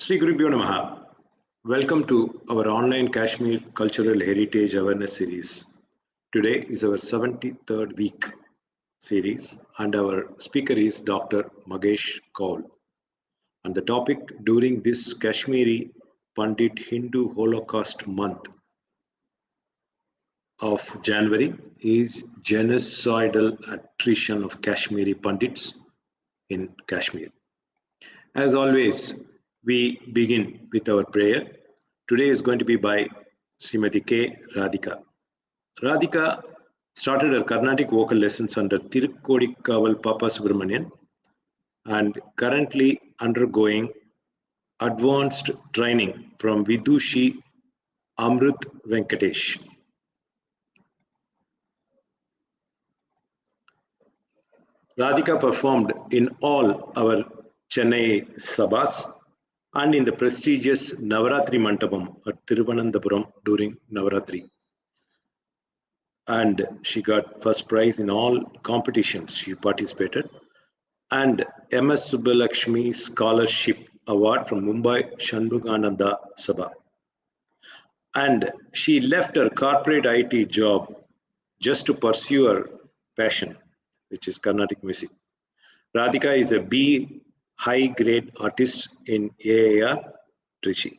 Sri Gurubhyo Namaha. Welcome to our online Kashmir Cultural Heritage Awareness Series. Today is our 73rd week series and our speaker is Dr. Mahesh Kaul. And the topic during this Kashmiri Pandit Hindu Holocaust month of January is Genocidal Attrition of Kashmiri Pandits in Kashmir. As always, we begin with our prayer. Today is going to be by Srimati K. Radhika. Radhika started her Carnatic vocal lessons under Kaul Papa Subramanian and currently undergoing advanced training from Vidushi Amrut Venkatesh. Radhika performed in all our Chennai Sabhas and in the prestigious Navaratri Mandapam at Thiruvananthapuram during Navaratri. And she got first prize in all competitions she participated and MS Subbalakshmi Scholarship Award from Mumbai Shanmugananda Sabha. And she left her corporate IT job just to pursue her passion, which is Carnatic music. Radhika is a B high-grade artist in AAR, Trichy.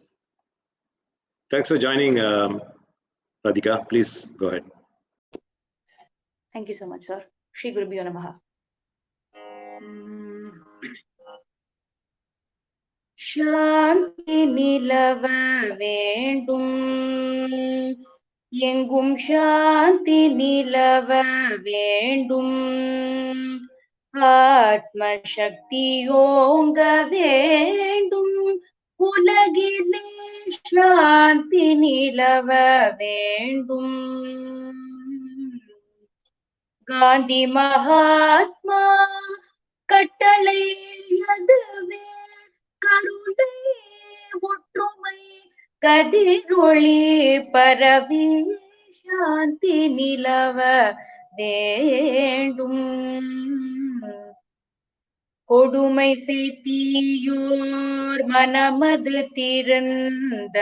Thanks for joining, Radhika. Please go ahead. Thank you so much, sir. Shri Gurubhyo Namaha. Shanti nilava vendum, engum shanti nilava vendum, Atma Shakti Yonga Vendum, Ulagile Shanti Nilava Vendum, Gandhi Mahatma Kattalai Yadave Karunai Utrumai Kadiroli Paravi Shanti Nilava Vendum. கொடுமை செய்தியோர் மனமது திறந்த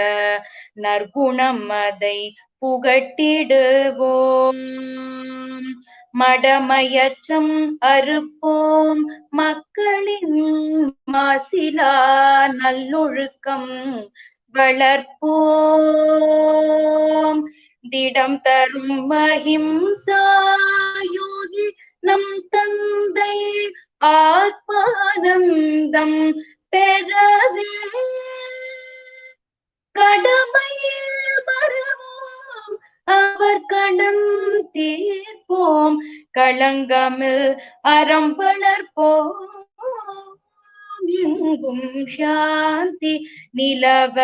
நற்குணம் அதை புகட்டிடுவோம் மடமையச்சம் அறுப்போம் மக்களின் மாசிலா நல்லொழுக்கம் வளர்ப்போம் திடம் தரும் மஹிம்சா யோகி நம் தந்தை ஆத்மானந்தம் பெறவே கடமையில் மறவோம் அவர் கடம் தீர்ப்போம் களங்கமில் அறம் வளர்ப்போம் எங்கும் சாந்தி நிலவ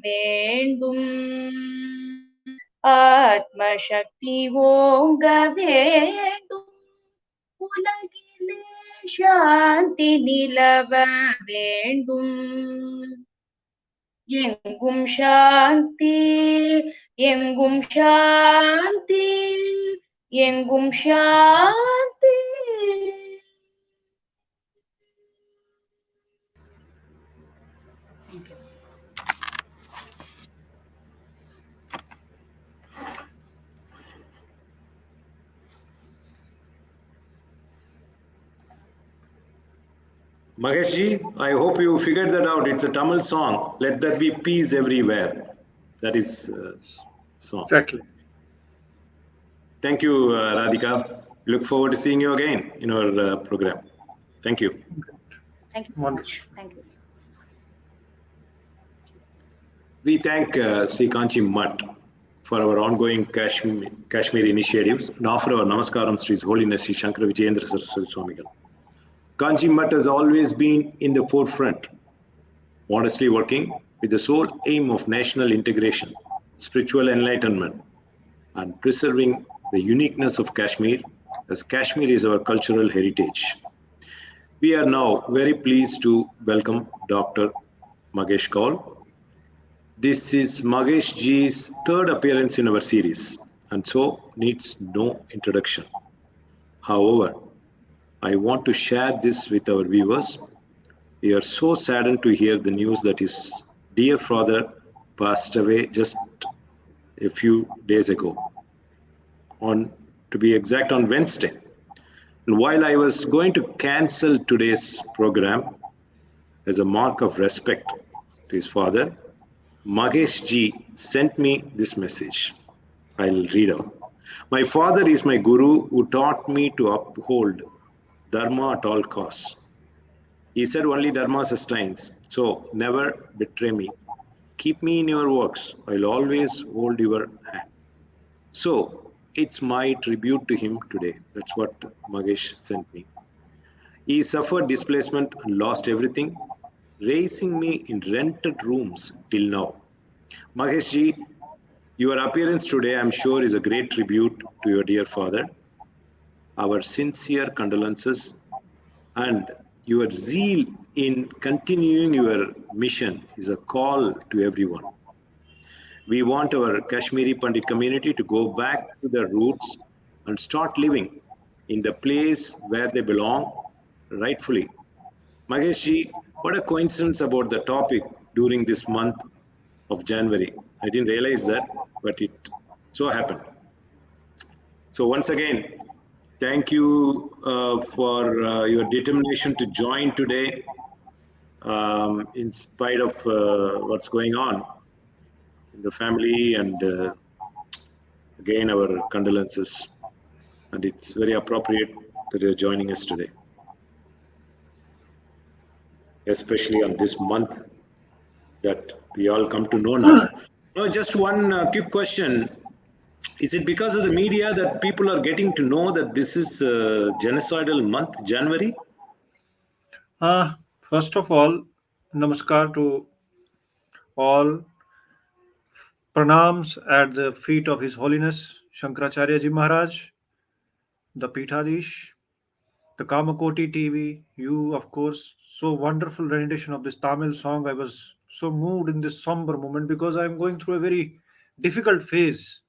வேண்டும் ஆத்ம சக்தி ஓங்க வேண்டும் உலகிலே சாந்தி நிலவ வேண்டும் எங்கும் சாந்தி எங்கும் சாந்தி எங்கும் சாந்தி. Mahesh ji, I hope you figured that out. It's a Tamil song. Let there be peace everywhere. That is song. Exactly. Thank you, Radhika. Look forward to seeing you again in our program. Thank you. Thank you so much. Thank you. We thank Sri Kanchi Mutt for our ongoing Kashmir initiatives and offer our Namaskaram to His Holiness Sri Shankara Vijayendra Saraswati Swamigal. Kanchi Mutt has always been in the forefront, modestly working with the sole aim of national integration, spiritual enlightenment, and preserving the uniqueness of Kashmir, as Kashmir is our cultural heritage. We are now very pleased to welcome Dr. Mahesh Kaul. This is Mahesh ji's third appearance in our series, and so needs no introduction. However, I want to share this with our viewers We are so saddened to hear the news that his dear father passed away just a few days ago, on to be exact, on Wednesday. And while I was going to cancel today's program as a mark of respect to his father, Mahesh ji sent me this message. I'll read out. My father is my guru who taught me to uphold Dharma at all costs. He said only Dharma sustains, so never betray me. Keep me in your works. I'll always hold your hand. So it's my tribute to him today. That's what Mahesh sent me. He suffered displacement and lost everything, raising me in rented rooms till now. Mahesh ji, your appearance today, I'm sure, is a great tribute to your dear father. Our sincere condolences and your zeal in continuing your mission is a call to everyone. We want our Kashmiri Pandit community to go back to their roots and start living in the place where they belong rightfully. Mahesh ji, what a coincidence about the topic during this month of January. I didn't realize that, but it so happened. So once again, thank you for your determination to join today, in spite of what's going on in the family. And again, our condolences. And it's very appropriate that you're joining us today, especially on this month that we all come to know now. No, just one quick question. Is it because of the media that people are getting to know that this is genocidal month, January? First of all, namaskar to all. Pranams at the feet of His Holiness Shankaracharya Ji Maharaj, the Peethadish, the Kamakoti TV, you, of course. So wonderful rendition of this Tamil song. I was so moved in this somber moment because I'm going through a very difficult phase.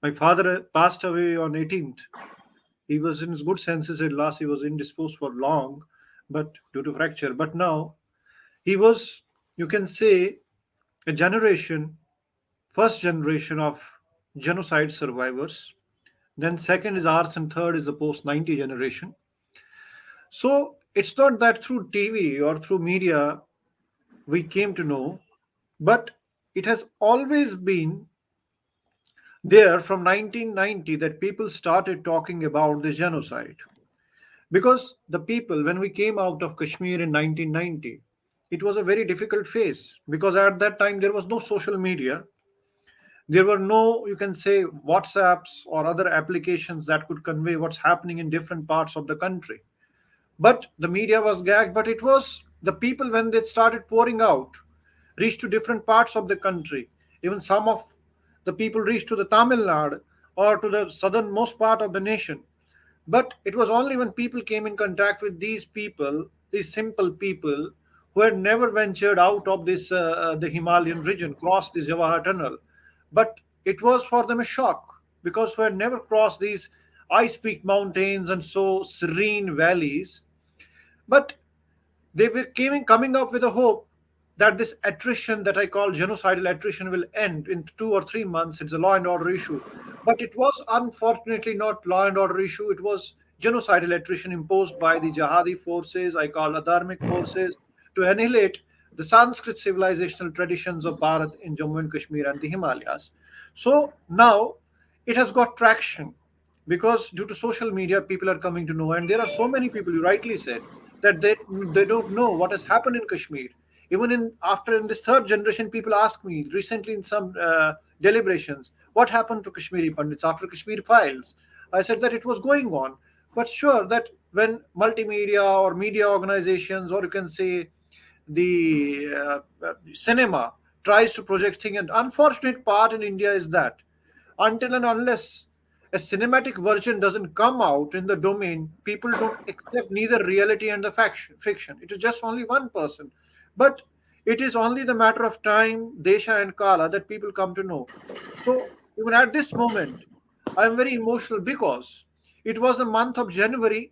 My father passed away on 18th. He was in his good senses at last. He was indisposed for long, but due to fracture. But now he was, you can say, a generation, first generation of genocide survivors. Then second is ours, and third is the post 90 generation. So it's not that through TV or through media we came to know, but it has always been there from 1990 that people started talking about the genocide. Because the people, when we came out of Kashmir in 1990, it was a very difficult phase because at that time there was no social media. There were no, you can say, WhatsApps or other applications that could convey what's happening in different parts of the country. But the media was gagged, but it was the people when they started pouring out, reached to different parts of the country. Even some of the people reached to the Tamil Nadu or to the southernmost part of the nation. But it was only when people came in contact with these people, these simple people who had never ventured out of this the Himalayan region, crossed the Jawahar Tunnel. But it was for them a shock because who had never crossed these ice-peaked mountains and so serene valleys. But they were coming up with a hope that this attrition that I call genocidal attrition will end in 2 or 3 months. It's a law and order issue. But it was unfortunately not law and order issue. It was genocidal attrition imposed by the jihadi forces, I call adharmic forces, to annihilate the Sanskrit civilizational traditions of Bharat in Jammu and Kashmir and the Himalayas. So now it has got traction because due to social media people are coming to know, and there are so many people, you rightly said, that they don't know what has happened in Kashmir. Even in after in this third generation, people ask me recently in some deliberations, what happened to Kashmiri Pandits after Kashmir files? I said that it was going on, but sure that when multimedia or media organizations, or you can say the cinema, tries to project things, and unfortunate part in India is that until and unless a cinematic version doesn't come out in the domain, people don't accept neither reality and the fiction. It is just only one person. But it is only the matter of time, Desha and Kala, that people come to know. So even at this moment, I am very emotional because it was the month of January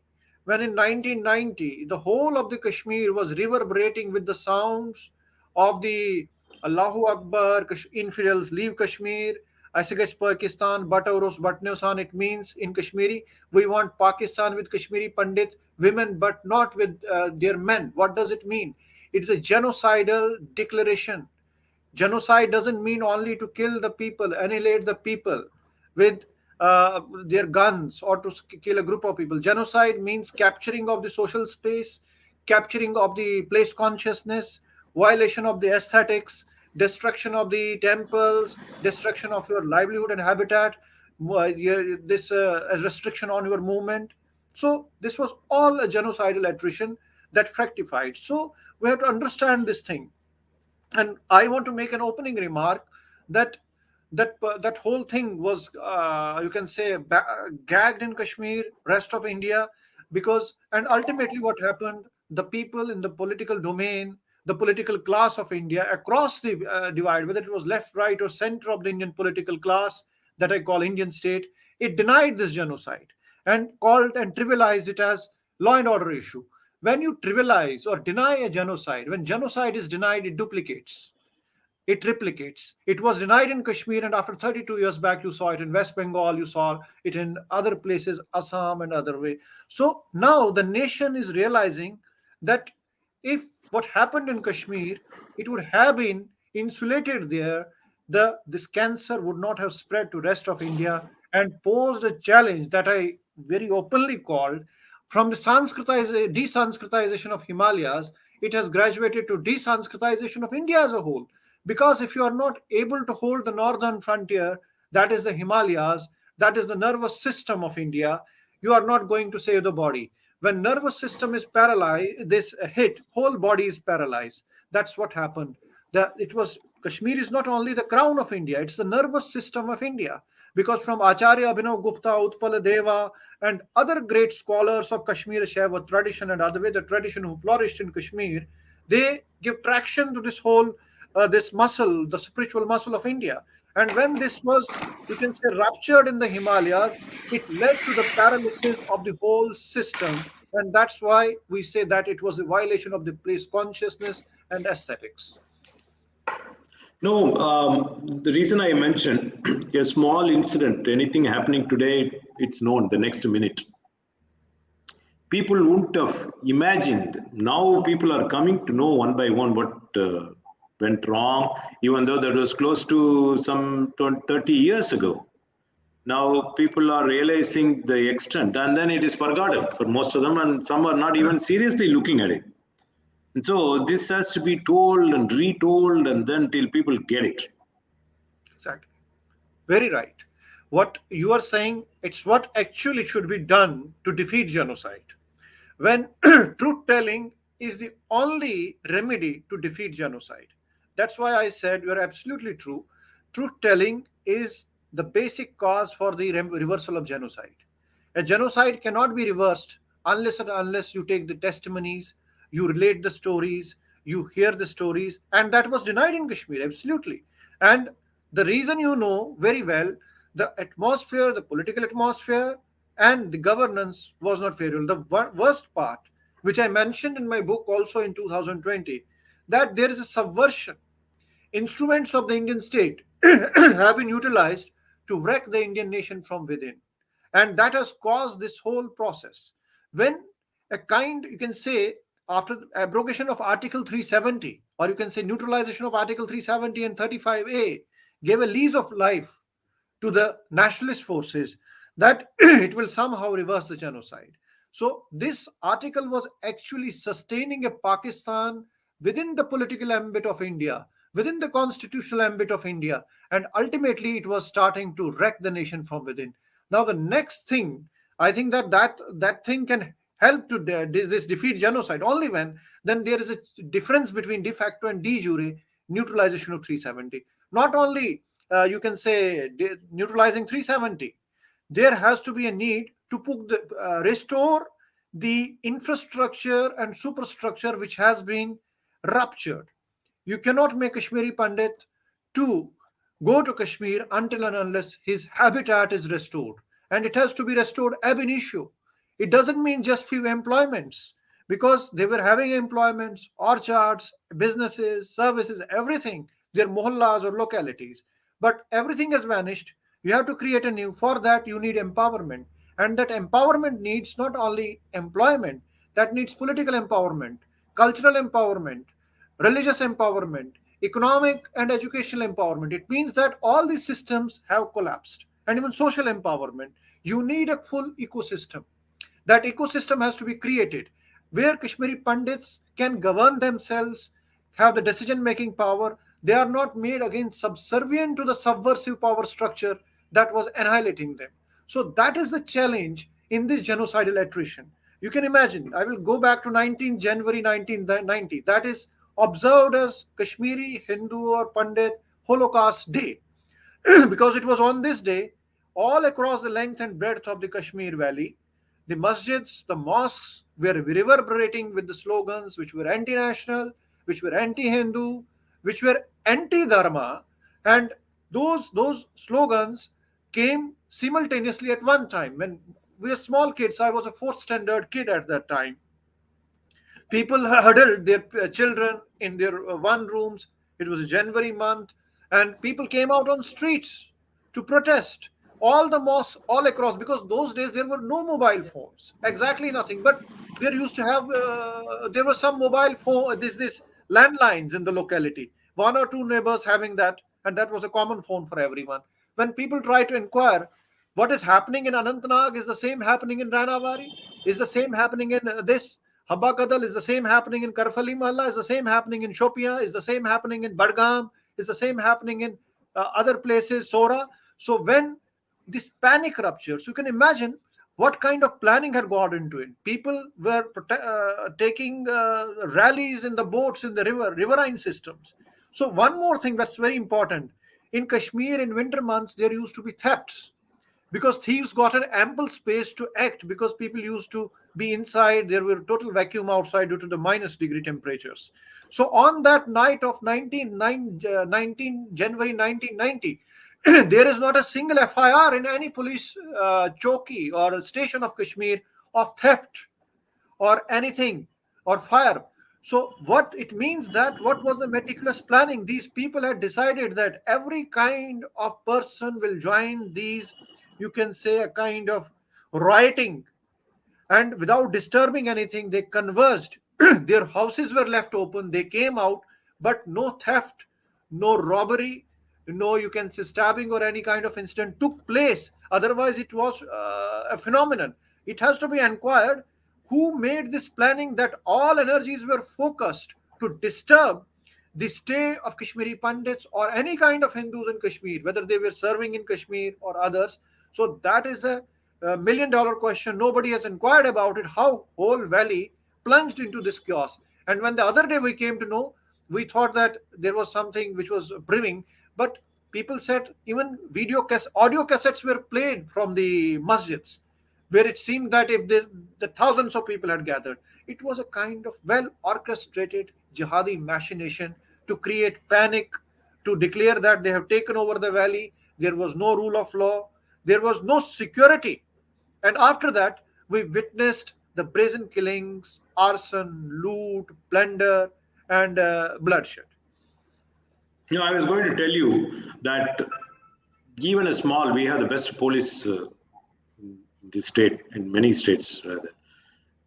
when in 1990 the whole of the Kashmir was reverberating with the sounds of the Allahu Akbar, infidels leave Kashmir, Asigas Pakistan, Batauros Batneosan, it means in Kashmiri, we want Pakistan with Kashmiri Pandit women, but not with their men. What does it mean? It's a genocidal declaration. Genocide doesn't mean only to kill the people, annihilate the people with their guns or to kill a group of people. Genocide means capturing of the social space, capturing of the place consciousness, violation of the aesthetics, destruction of the temples, destruction of your livelihood and habitat, this restriction on your movement. So this was all a genocidal attrition that fructified. So we have to understand this thing. And I want to make an opening remark that that whole thing was, you can say, gagged in Kashmir, rest of India, because and ultimately what happened, the people in the political domain, the political class of India across the divide, whether it was left, right, or center of the Indian political class that I call Indian state, it denied this genocide and called and trivialized it as law and order issue. When you trivialize or deny a genocide, when genocide is denied, it duplicates, it replicates. It was denied in Kashmir, and after 32 years back, you saw it in West Bengal, you saw it in other places, Assam and other way. So now the nation is realizing that if what happened in Kashmir, it would have been insulated there, this cancer would not have spread to rest of India and posed a challenge that I very openly called from the desanskritization of Himalayas, it has graduated to desanskritization of India as a whole. Because if you are not able to hold the northern frontier, that is the Himalayas, that is the nervous system of India, you are not going to save the body. When nervous system is paralyzed, this hit, whole body is paralyzed. That's what happened. Kashmir is not only the crown of India, it's the nervous system of India. Because from Acharya Abhinav Gupta, Utpala Deva, and other great scholars of Kashmir Shaiva tradition and Advaita tradition who flourished in Kashmir, they give traction to this whole this muscle, the spiritual muscle of India. And when this was, you can say, ruptured in the Himalayas, it led to the paralysis of the whole system. And that's why we say that it was a violation of the place consciousness and aesthetics. No, the reason I mentioned a small incident, anything happening today, it's known the next minute. People wouldn't have imagined. Now people are coming to know one by one what went wrong, even though that was close to some 30 years ago. Now people are realizing the extent, and then it is forgotten for most of them, and some are not even seriously looking at it. And so this has to be told and retold, and then till people get it. Exactly. Very right. What you are saying, it's what actually should be done to defeat genocide. When truth telling is the only remedy to defeat genocide. That's why I said you're absolutely true. Truth telling is the basic cause for the reversal of genocide. A genocide cannot be reversed unless you take the testimonies, you relate the stories, you hear the stories, and that was denied in Kashmir, absolutely. And the reason you know very well, the atmosphere, the political atmosphere, and the governance was not favorable. The worst part, which I mentioned in my book also in 2020, that there is a subversion. Instruments of the Indian state have been utilized to wreck the Indian nation from within. And that has caused this whole process. When you can say, after abrogation of Article 370, or you can say neutralization of Article 370 and 35A, gave a lease of life to the nationalist forces, that it will somehow reverse the genocide. So this article was actually sustaining a Pakistan within the political ambit of India, within the constitutional ambit of India, and ultimately it was starting to wreck the nation from within. Now the next thing, I think that thing can help to this defeat genocide only when then there is a difference between de facto and de jure neutralization of 370. Not only you can say neutralizing 370, there has to be a need to restore the infrastructure and superstructure which has been ruptured. You cannot make Kashmiri Pandit to go to Kashmir until and unless his habitat is restored. And it has to be restored ab initio. It doesn't mean just few employments, because they were having employments, orchards, businesses, services, everything, their mohallas or localities. But everything has vanished. You have to create a new. For that, you need empowerment. And that empowerment needs not only employment, that needs political empowerment, cultural empowerment, religious empowerment, economic and educational empowerment. It means that all these systems have collapsed, and even social empowerment. You need a full ecosystem. That ecosystem has to be created where Kashmiri Pandits can govern themselves, have the decision making power. They are not made again subservient to the subversive power structure that was annihilating them. So, that is the challenge in this genocidal attrition. You can imagine, I will go back to 19 January 1990. That is observed as Kashmiri, Hindu, or Pandit Holocaust Day. Because it was on this day, all across the length and breadth of the Kashmir Valley, the masjids, the mosques were reverberating with the slogans which were anti national, which were anti Hindu, which were anti Dharma, and those slogans came simultaneously at one time. When we were small kids, I was a fourth standard kid at that time. People huddled their children in their one rooms. It was a January month, and people came out on streets to protest. All the mosques, all across, because those days there were no mobile phones, exactly nothing. But there used to have, there were some mobile phone, this landlines in the locality. One or two neighbors having that, and that was a common phone for everyone. When people try to inquire what is happening in Anantnag, is the same happening in Ranavari, is the same happening in this Habba Kadal, is the same happening in Karfali Mahalla, is the same happening in Shopia, is the same happening in Badgam, is the same happening in other places, Sora. So when this panic ruptures, you can imagine what kind of planning had gone into it. People were taking rallies in the boats in the riverine systems. So one more thing that's very important. In Kashmir, in winter months, there used to be thefts, because thieves got an ample space to act, because people used to be inside. There were total vacuum outside due to the minus degree temperatures. So on that night of 19 January 1990, there is not a single FIR in any police choki or station of Kashmir of theft or anything or fire. So what it means, that what was the meticulous planning? These people had decided that every kind of person will join these, you can say, a kind of rioting, and without disturbing anything, they converged. Their houses were left open, they came out, but no theft, no robbery, no, you can say, stabbing or any kind of incident took place. Otherwise, it was a phenomenon. It has to be inquired who made this planning, that all energies were focused to disturb the stay of Kashmiri Pandits or any kind of Hindus in Kashmir, whether they were serving in Kashmir or others. So that is a million-dollar question. Nobody has inquired about it, how whole valley plunged into this chaos. And when the other day we came to know, we thought that there was something which was brewing, but people said even audio cassettes were played from the masjids, where it seemed that if the thousands of people had gathered, it was a kind of well orchestrated jihadi machination to create panic, to declare that they have taken over the valley. There was no rule of law, there was no security. And after that, we witnessed the brazen killings, arson, loot, plunder, and bloodshed. I was going to tell you that even a small, we have the best police in the state, in many states rather,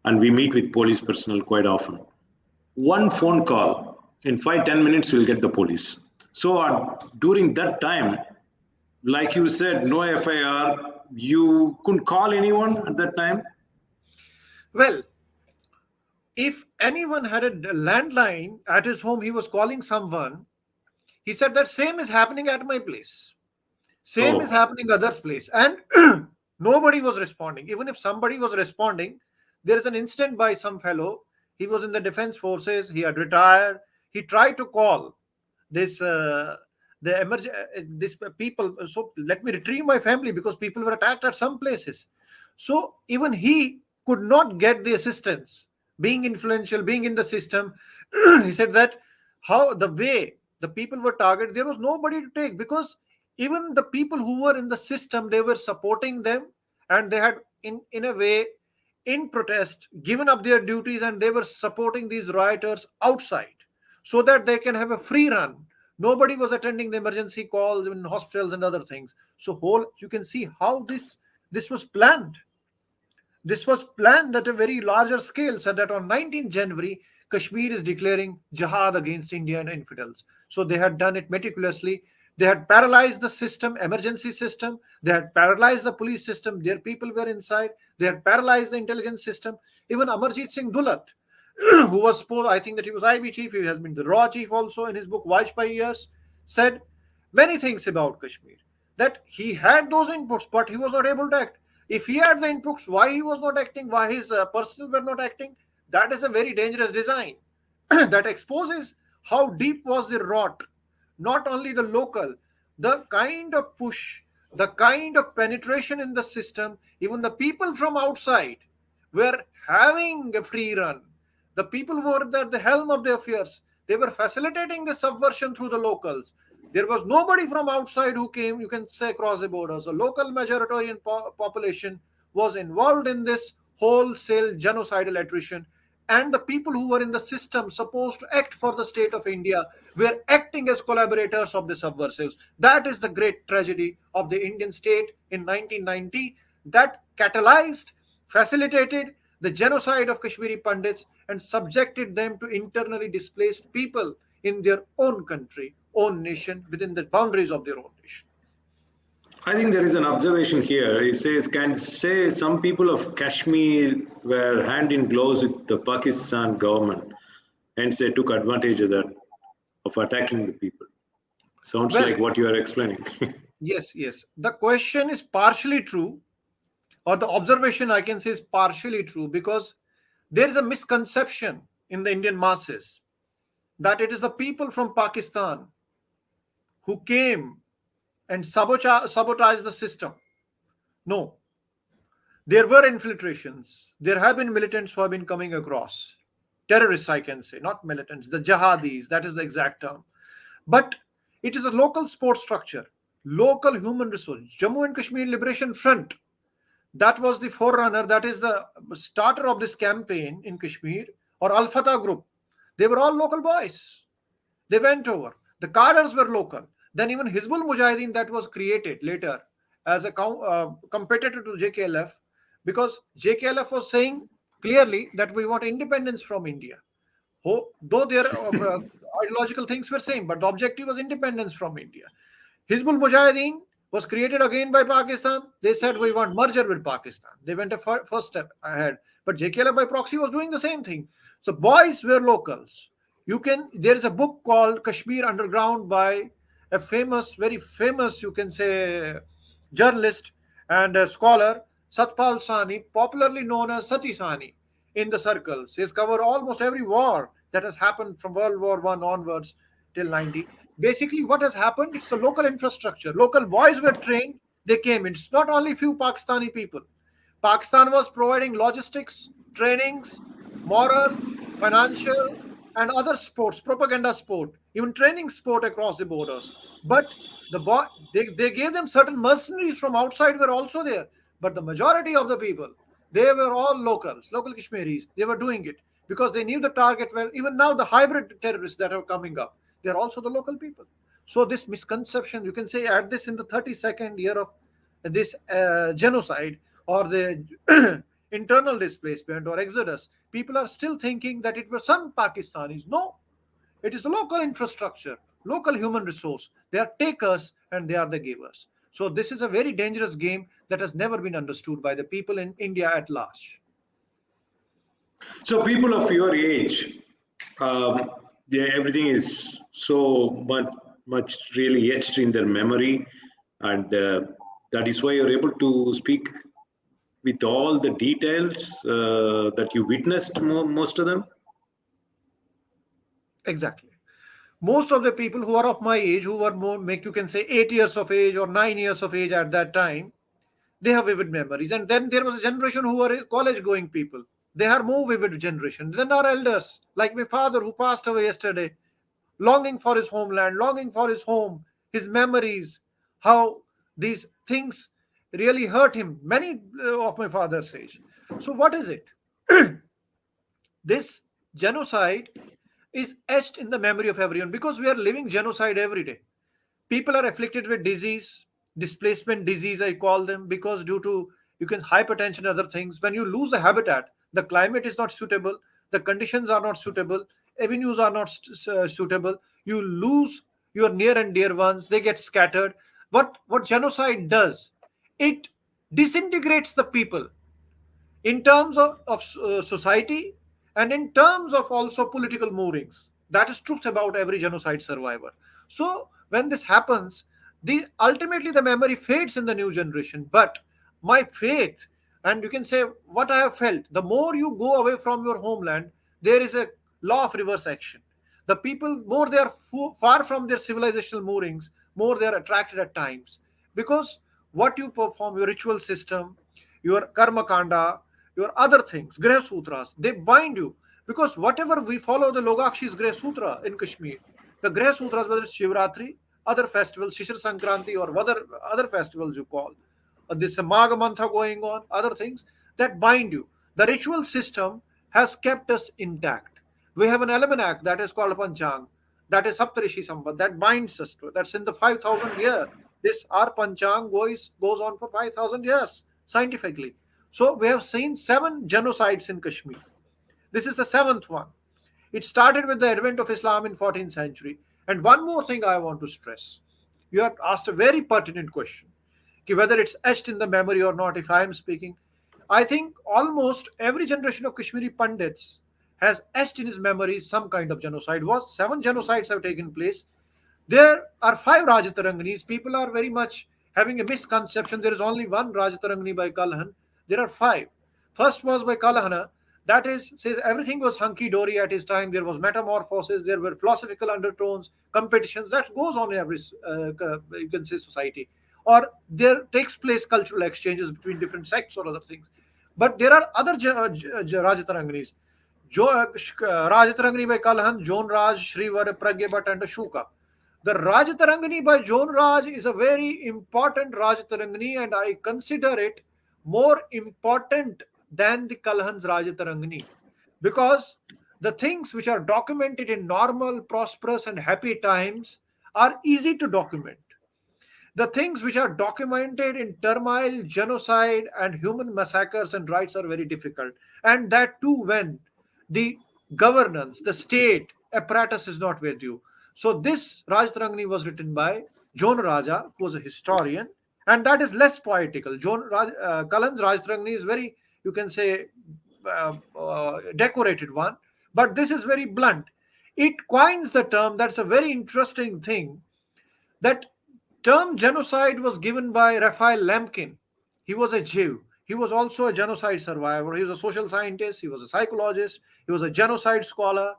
and we meet with police personnel quite often. One phone call, in 5-10 minutes, we'll get the police. So during that time, like you said, no FIR, you couldn't call anyone at that time? Well, if anyone had a landline at his home, he was calling someone. He said that same is happening at my place. Same is happening others' place. And nobody was responding. Even if somebody was responding, there is an incident by some fellow. He was in the defense forces. He had retired. He tried to call this this people. So let me retrieve my family, because people were attacked at some places. So even he could not get the assistance. Being influential, being in the system, he said that how the way the people were targeted, there was nobody to take, because even the people who were in the system, they were supporting them, and they had in a way in protest, given up their duties, and they were supporting these rioters outside so that they can have a free run. Nobody was attending the emergency calls in hospitals and other things. So you can see how this was planned. This was planned at a very larger scale, so that on 19th January, Kashmir is declaring jihad against India and infidels. So they had done it meticulously. They had paralyzed the system, emergency system. They had paralyzed the police system. Their people were inside. They had paralyzed the intelligence system. Even Amarjit Singh Dulat, who was supposed, I think that he was IB chief, he has been the raw chief also in his book, Watch by Years, said many things about Kashmir. That he had those inputs, but he was not able to act. If he had the inputs, why he was not acting, why his personnel were not acting, that is a very dangerous design. That exposes how deep was the rot, not only the local, the kind of push, the kind of penetration in the system. Even the people from outside were having a free run. The people who were at the helm of the affairs, they were facilitating the subversion through the locals. There was nobody from outside who came, you can say, across the borders. The local majoritarian population was involved in this wholesale genocidal attrition. And the people who were in the system supposed to act for the state of India were acting as collaborators of the subversives. That is the great tragedy of the Indian state in 1990, that catalyzed, facilitated the genocide of Kashmiri Pandits and subjected them to internally displaced people in their own country, own nation, within the boundaries of their own nation. I think there is an observation here. It says, can say some people of Kashmir were hand in gloves with the Pakistan government, and they took advantage of that, of attacking the people. Sounds like what you are explaining. Yes. The question is partially true, or the observation I can say is partially true, because there is a misconception in the Indian masses that it is the people from Pakistan who came and sabotage the system. No. There were infiltrations. There have been militants who have been coming across. Terrorists, I can say, not militants. The jihadis, that is the exact term. But it is a local support structure, local human resource. Jammu and Kashmir Liberation Front, that was the forerunner, that is the starter of this campaign in Kashmir, or Al Fatah group. They were all local boys. They went over. The cadres were local. Then even Hizbul Mujahideen, that was created later as a competitor to JKLF, because JKLF was saying clearly that we want independence from India. Though their ideological things were same, but the objective was independence from India. Hizbul Mujahideen was created again by Pakistan. They said we want merger with Pakistan. They went a first step ahead. But JKLF by proxy was doing the same thing. So boys were locals. There is a book called Kashmir Underground by a very famous, you can say, journalist and a scholar, Satpal Sani, popularly known as Sati Sani in the circles. He has covered almost every war that has happened from World War I onwards till 90. Basically, what has happened, it's a local infrastructure. Local boys were trained, they came in. It's not only few Pakistani people. Pakistan was providing logistics, trainings, moral, financial, and other sports, propaganda sport, even training sport across the borders. But they gave them certain mercenaries from outside were also there. But the majority of the people, they were all locals, local Kashmiris. They were doing it because they knew the target well. Even now, the hybrid terrorists that are coming up, they're also the local people. So this misconception, you can say, at this in the 32nd year of this genocide or the internal displacement or exodus, people are still thinking that it was some Pakistanis. No, it is the local infrastructure, local human resource. They are takers and they are the givers. So this is a very dangerous game that has never been understood by the people in India at large. So people of your age, everything is so much really etched in their memory, and that is why you're able to speak with all the details that you witnessed, most of them. Exactly. Most of the people who are of my age, who were more, you can say 8 years of age or 9 years of age at that time, they have vivid memories. And then there was a generation who were college-going people. They are more vivid generation. Then our elders, like my father who passed away yesterday, longing for his homeland, longing for his home, his memories, how these things really hurt him. Many of my father's age. So what is it? This genocide is etched in the memory of everyone because we are living genocide every day. People are afflicted with disease, displacement disease, I call them, because due to you can hypertension and other things. When you lose the habitat, the climate is not suitable, the conditions are not suitable, avenues are not suitable. You lose your near and dear ones, they get scattered. What genocide does? It disintegrates the people in terms of society and in terms of also political moorings. That is truth about every genocide survivor. So when this happens, the ultimately the memory fades in the new generation. But my faith, and you can say what I have felt, the more you go away from your homeland, there is a law of reverse action. The people, more they are far from their civilizational moorings, more they are attracted at times. Because what you perform, your ritual system, your karma kanda, your other things, Greh Sutras, they bind you. Because whatever we follow the Logakshi's Greh Sutra in Kashmir, the Greh Sutras, whether it's Shivratri, other festivals, Shishir Sankranti, or other festivals you call, this Magha Mantha going on, other things that bind you. The ritual system has kept us intact. We have an almanac that is called Panchang, that is Saptarishi Samvat, that binds us to it. That's in the 5,000 year. This our Panchang goes on for 5,000 years scientifically. So we have seen 7 genocides in Kashmir. This is the 7th one. It started with the advent of Islam in 14th century. And one more thing I want to stress. You have asked a very pertinent question. Whether it's etched in the memory or not, if I am speaking, I think almost every generation of Kashmiri Pandits has etched in his memory some kind of genocide. 7 genocides have taken place. There are 5 Rajataranginis. People are very much having a misconception. There is only one Rajatarangini by Kalhan. There are 5. First was by Kalhana. That is, says everything was hunky-dory at his time. There was metamorphosis. There were philosophical undertones, competitions. That goes on in every, you can say, society. Or there takes place cultural exchanges between different sects or other things. But there are other Rajataranginis. Rajatarangini by Kalhan, Jonraja, Srivar, Pragyabat, and Ashoka. The Rajatarangini by Jonraj is a very important Rajatarangini, and I consider it more important than the Kalhan's Rajatarangini, because the things which are documented in normal, prosperous, and happy times are easy to document. The things which are documented in turmoil, genocide, and human massacres and rights are very difficult. And that too when the governance, the state apparatus is not with you. So this Rajatarangini was written by Jonraja, who was a historian, and that is less poetical. Kalhan's Rajatarangini is very, you can say, decorated one, but this is very blunt. It coins the term, that's a very interesting thing, that term genocide was given by Raphael Lemkin. He was a Jew. He was also a genocide survivor. He was a social scientist. He was a psychologist. He was a genocide scholar.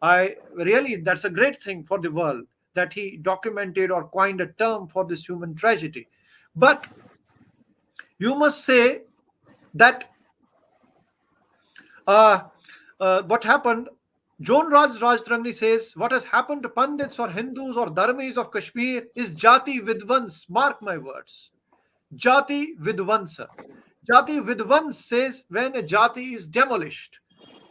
That's a great thing for the world that he documented or coined a term for this human tragedy. But you must say that what happened, Jonraj Rajtarangni says, what has happened to Pandits or Hindus or Dharmis of Kashmir is Jati Vidvans. Mark my words. Jati Vidvansa. Jati Vidvans says when a Jati is demolished.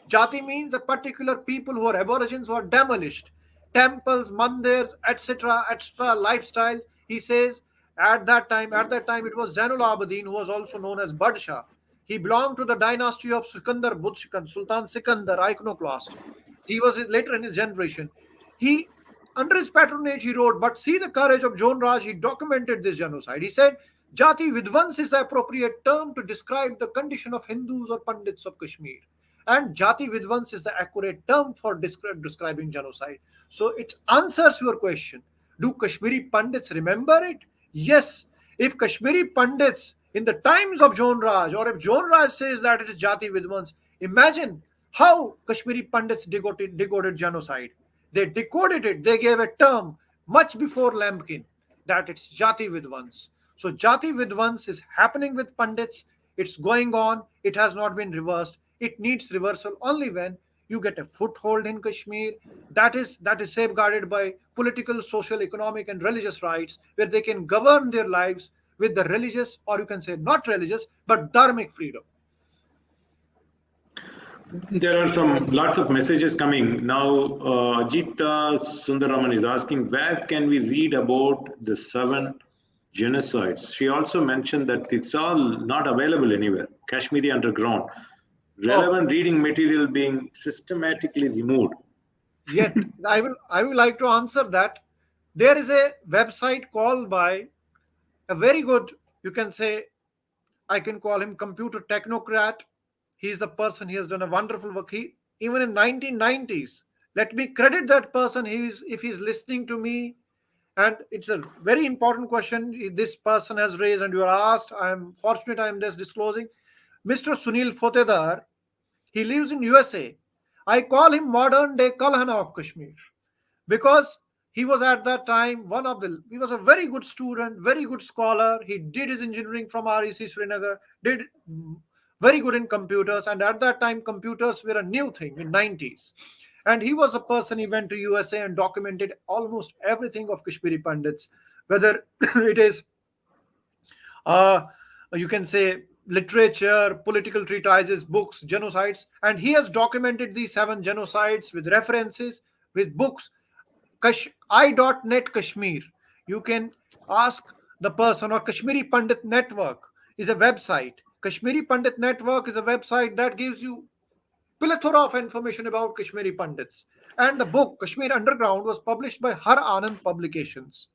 Jati means a particular people who are aborigines who are demolished. Temples, mandirs, etc., lifestyles. He says at that time it was Zainul Abidin, who was also known as Badshah. He belonged to the dynasty of Sikandar Butshkan, Sultan Sikandar, iconoclast. He was later in his generation. He, under his patronage, he wrote, but see the courage of Jonraj, he documented this genocide. He said, Jati Vidvans is the appropriate term to describe the condition of Hindus or Pandits of Kashmir. And Jati Vidvans is the accurate term for describing genocide. So it answers your question. Do Kashmiri Pandits remember it? Yes. If Kashmiri Pandits in the times of Jonraj, or if Jonraj says that it is Jati Vidvans, imagine how Kashmiri Pandits decoded genocide. They decoded it. They gave a term much before Lemkin that it's Jati Vidvans. So Jati Vidvans is happening with Pandits. It's going on. It has not been reversed. It needs reversal only when you get a foothold in Kashmir that is safeguarded by political, social, economic, and religious rights, where they can govern their lives with the religious, or you can say not religious, but dharmic freedom. There are lots of messages coming now. Ajita Sundaraman is asking, where can we read about the 7 genocides? She also mentioned that it's all not available anywhere. Kashmiri underground, Oh, relevant reading material being systematically removed. yet I will like to answer that. There is a website called by a very good, you can say, I can call him computer technocrat. He is the person. He has done a wonderful work. He even in 1990s. Let me credit that person. He is if he's listening to me, and it's a very important question this person has raised, and you are asked. I am fortunate. I am just disclosing. Mr. Sunil Fotedar. He lives in USA. I call him modern day Kalhana of Kashmir because he was at that time he was a very good student, very good scholar. He did his engineering from REC Srinagar, did very good in computers, and at that time computers were a new thing in 90s. And he was a person, he went to USA and documented almost everything of Kashmiri Pandits, whether it is uh, you can say literature, political treatises, books, genocides, and he has documented these 7 genocides with references, with books. I.net Kashmir. You can ask the person, or Kashmiri Pandit Network is a website. Kashmiri Pandit Network is a website that gives you plethora of information about Kashmiri Pandits. And the book Kashmir Underground was published by Har Anand Publications.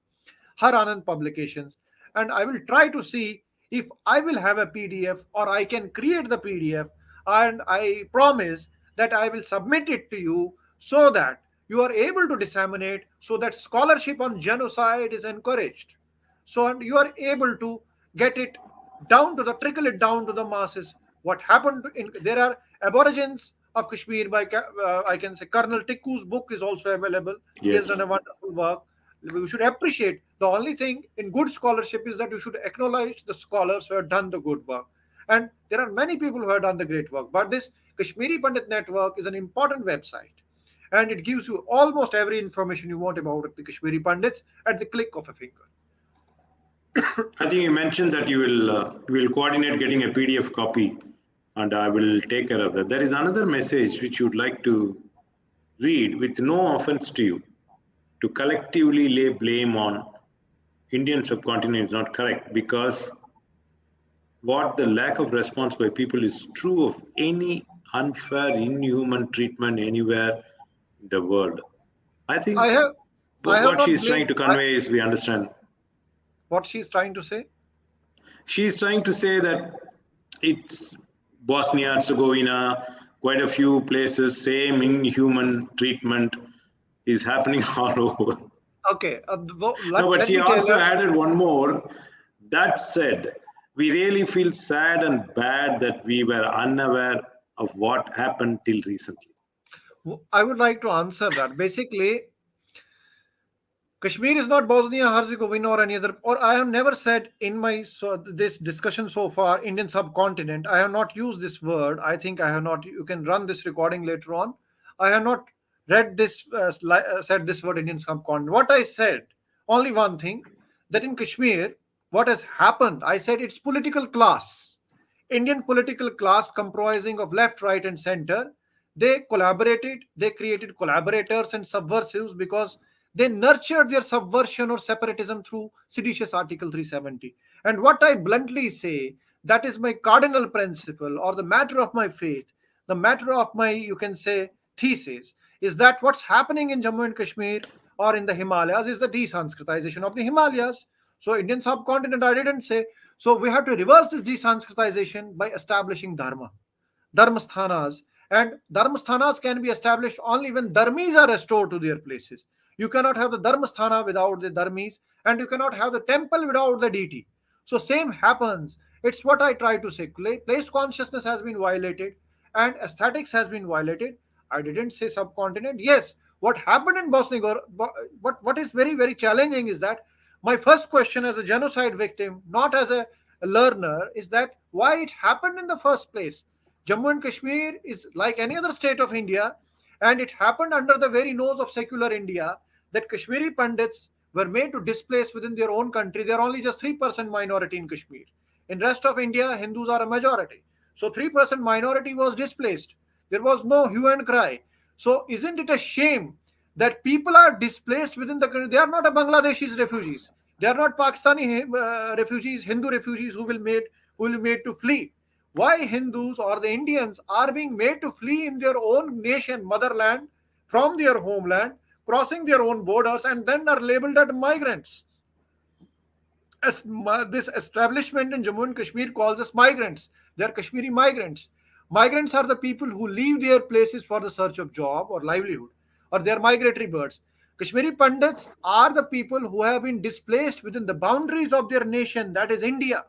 Har Anand Publications. And I will try to see if I will have a PDF or I can create the PDF. And I promise that I will submit it to you so that you are able to disseminate, so that scholarship on genocide is encouraged. So and you are able to get it down to the trickle it down to the masses. What happened in there are aborigines of Kashmir by I can say Colonel Tikku's book is also available. He has done Yes. a wonderful work. We should appreciate. The only thing in good scholarship is that you should acknowledge the scholars who have done the good work. And there are many people who have done the great work. But this Kashmiri Pandit Network is an important website. And it gives you almost every information you want about the Kashmiri Pandits at the click of a finger. I think you mentioned that you will coordinate getting a PDF copy, and I will take care of that. There is another message which you'd like to read with no offense to you. To collectively lay blame on Indian subcontinent is not correct, because what the lack of response by people is true of any unfair, inhuman treatment anywhere in the world. I I think have I have what she not is trying blamed to convey is we understand. what she's trying to say. She is trying to say that it's Bosnia Herzegovina, quite a few places, same inhuman treatment is happening all over. Okay, No, but let she me tell also you. added one more. That said, we really feel sad and bad that we were unaware of what happened till recently. I would like to answer that. Basically, Kashmir is not Bosnia Herzegovina or any other. Or I have never said in my this discussion so far Indian subcontinent. I have not used this word. I think I have not. You can run this recording later on. I have not read this said this word Indian subcontinent. What I said only one thing, that in Kashmir, what has happened? I said it's political class. Indian political class comprising of left, right, and center. They collaborated. They created collaborators and subversives because they nurtured their subversion or separatism through seditious Article 370. And what I bluntly say, that is my cardinal principle or the matter of my faith, the matter of my, you can say, thesis, is that what's happening in Jammu and Kashmir or in the Himalayas is the desanskritization of the Himalayas. So, Indian subcontinent, I didn't say. So, we have to reverse this desanskritization by establishing Dharma. Dharmasthanas. And Dharmasthanas can be established only when Dharmis are restored to their places. You cannot have the Dharmasthana without the Dharmis, and you cannot have the temple without the deity. So, same happens. It's what I try to say. Place consciousness has been violated, and aesthetics has been violated. I didn't say subcontinent. Yes, what happened in Bosnia, what is very, very challenging is that my first question as a genocide victim, not as a learner, is that why it happened in the first place. Jammu and Kashmir is like any other state of India, and it happened under the very nose of secular India that Kashmiri Pandits were made to displace within their own country. They are only just 3% minority in Kashmir. In rest of India, Hindus are a majority. So 3% minority was displaced. There was no hue and cry. So isn't it a shame that people are displaced within the country? They are not a Bangladeshis refugees. They are not Pakistani refugees, Hindu refugees who will be made to flee. Why Hindus or the Indians are being made to flee in their own nation, motherland, from their homeland, crossing their own borders, and then are labeled as migrants? As this establishment in Jammu and Kashmir calls us migrants. They are Kashmiri migrants. Migrants are the people who leave their places for the search of job or livelihood, or they are migratory birds. Kashmiri Pandits are the people who have been displaced within the boundaries of their nation, that is India.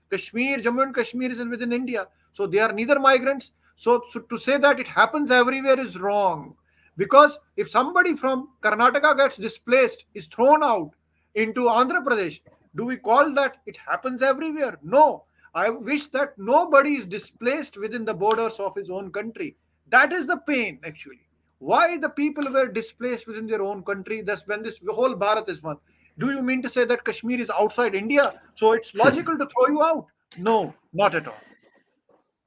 Kashmir, Jammu and Kashmir is within India. So they are neither migrants. So to say that it happens everywhere is wrong. Because if somebody from Karnataka gets displaced, is thrown out into Andhra Pradesh, do we call that it happens everywhere? No. I wish that nobody is displaced within the borders of his own country. That is the pain, actually. Why the people were displaced within their own country? That's when this whole Bharat is one. Do you mean to say that Kashmir is outside India, so it's logical to throw you out? No, not at all.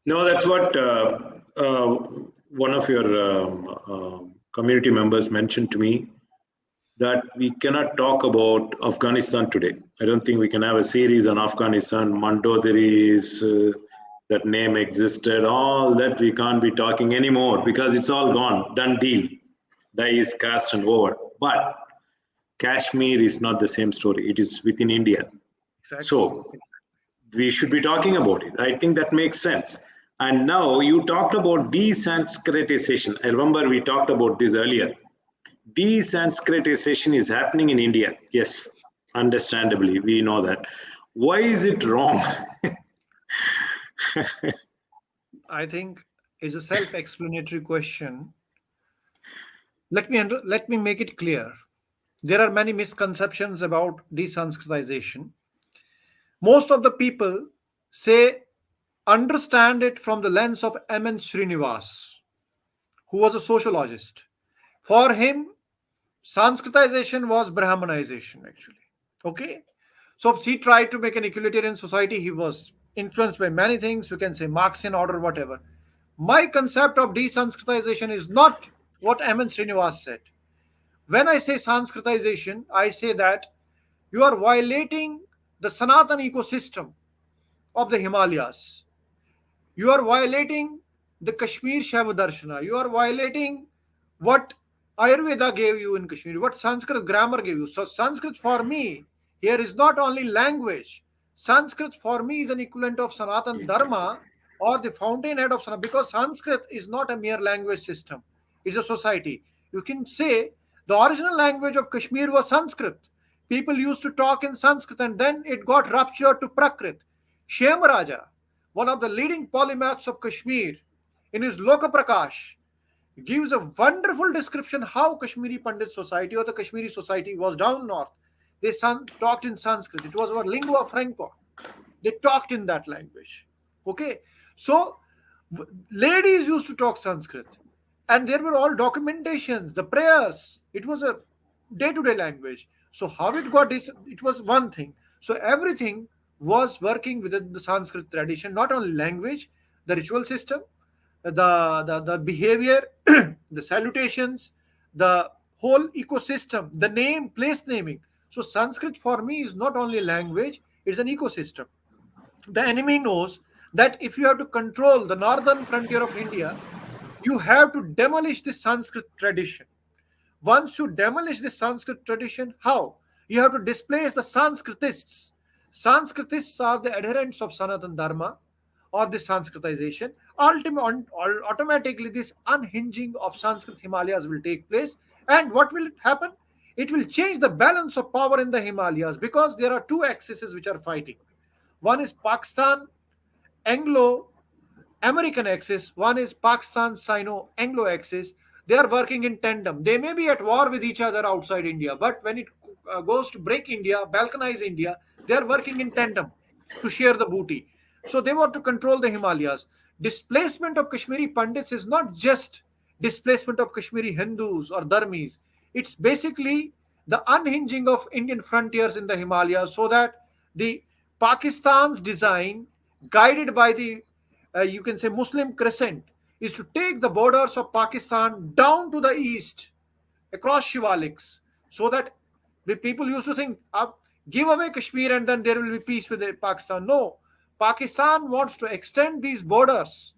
No, that's what one of your community members mentioned to me, that we cannot talk about Afghanistan today. I don't think we can have a series on Afghanistan. Mandodaris, that name existed, all that we can't be talking anymore because it's all gone, done deal. Die is cast and over. But Kashmir is not the same story. It is within India. Exactly. So we should be talking about it. I think that makes sense. And now you talked about desanskritization. I remember we talked about this earlier. Desanskritization is happening in India. Yes, understandably, we know that. Why is it wrong? I think it's a self-explanatory question. Let me make it clear. There are many misconceptions about desanskritization. Most of the people understand it from the lens of M.N. Srinivas, who was a sociologist. For him, Sanskritization was Brahmanization, actually. Okay? So he tried to make an equalitarian society. He was influenced by many things. You can say Marxian order, whatever. My concept of desanskritization is not what M.N. Srinivas said. When I say Sanskritization, I say that you are violating the Sanatan ecosystem of the Himalayas. You are violating the Kashmir Shaiva Darshana. You are violating what Ayurveda gave you in Kashmir, what Sanskrit grammar gave you. So Sanskrit for me here is not only language. Sanskrit for me is an equivalent of Sanatan Dharma or the fountainhead of Sanatan, because Sanskrit is not a mere language system. It's a society. You can say the original language of Kashmir was Sanskrit. People used to talk in Sanskrit and then it got ruptured to Prakrit. Jonraja, one of the leading polymaths of Kashmir, in his Loka Prakash, gives a wonderful description how Kashmiri Pandit society or the Kashmiri society was down north. They talked in Sanskrit. It was our lingua franca. They talked in that language. Okay, so ladies used to talk Sanskrit, and there were all documentations, the prayers. It was a day-to-day language. So how it got this? It was one thing. So everything was working within the Sanskrit tradition, not only language, the ritual system, the behavior, the salutations, the whole ecosystem, the name, place naming. So Sanskrit for me is not only language, it's an ecosystem. The enemy knows that if you have to control the northern frontier of India, you have to demolish the Sanskrit tradition. Once you demolish the Sanskrit tradition, how? You have to displace the Sanskritists. Sanskritists are the adherents of Sanatan Dharma or the Sanskritization. Automatically, this unhinging of Sanskrit Himalayas will take place. And what will happen? It will change the balance of power in the Himalayas, because there are two axes which are fighting. One is Pakistan Anglo-American axis, one is Pakistan Sino-Anglo axis. They are working in tandem. They may be at war with each other outside India, but when it goes to break India, balkanize India, they are working in tandem to share the booty. So they want to control the Himalayas. Displacement of Kashmiri Pandits is not just displacement of Kashmiri Hindus or Dharmis. It's basically the unhinging of Indian frontiers in the Himalayas, so that the Pakistan's design, guided by the you can say Muslim crescent, is to take the borders of Pakistan down to the east, across Shivaliks, so that the people used to think, give away Kashmir and then there will be peace with Pakistan. No, Pakistan wants to extend these borders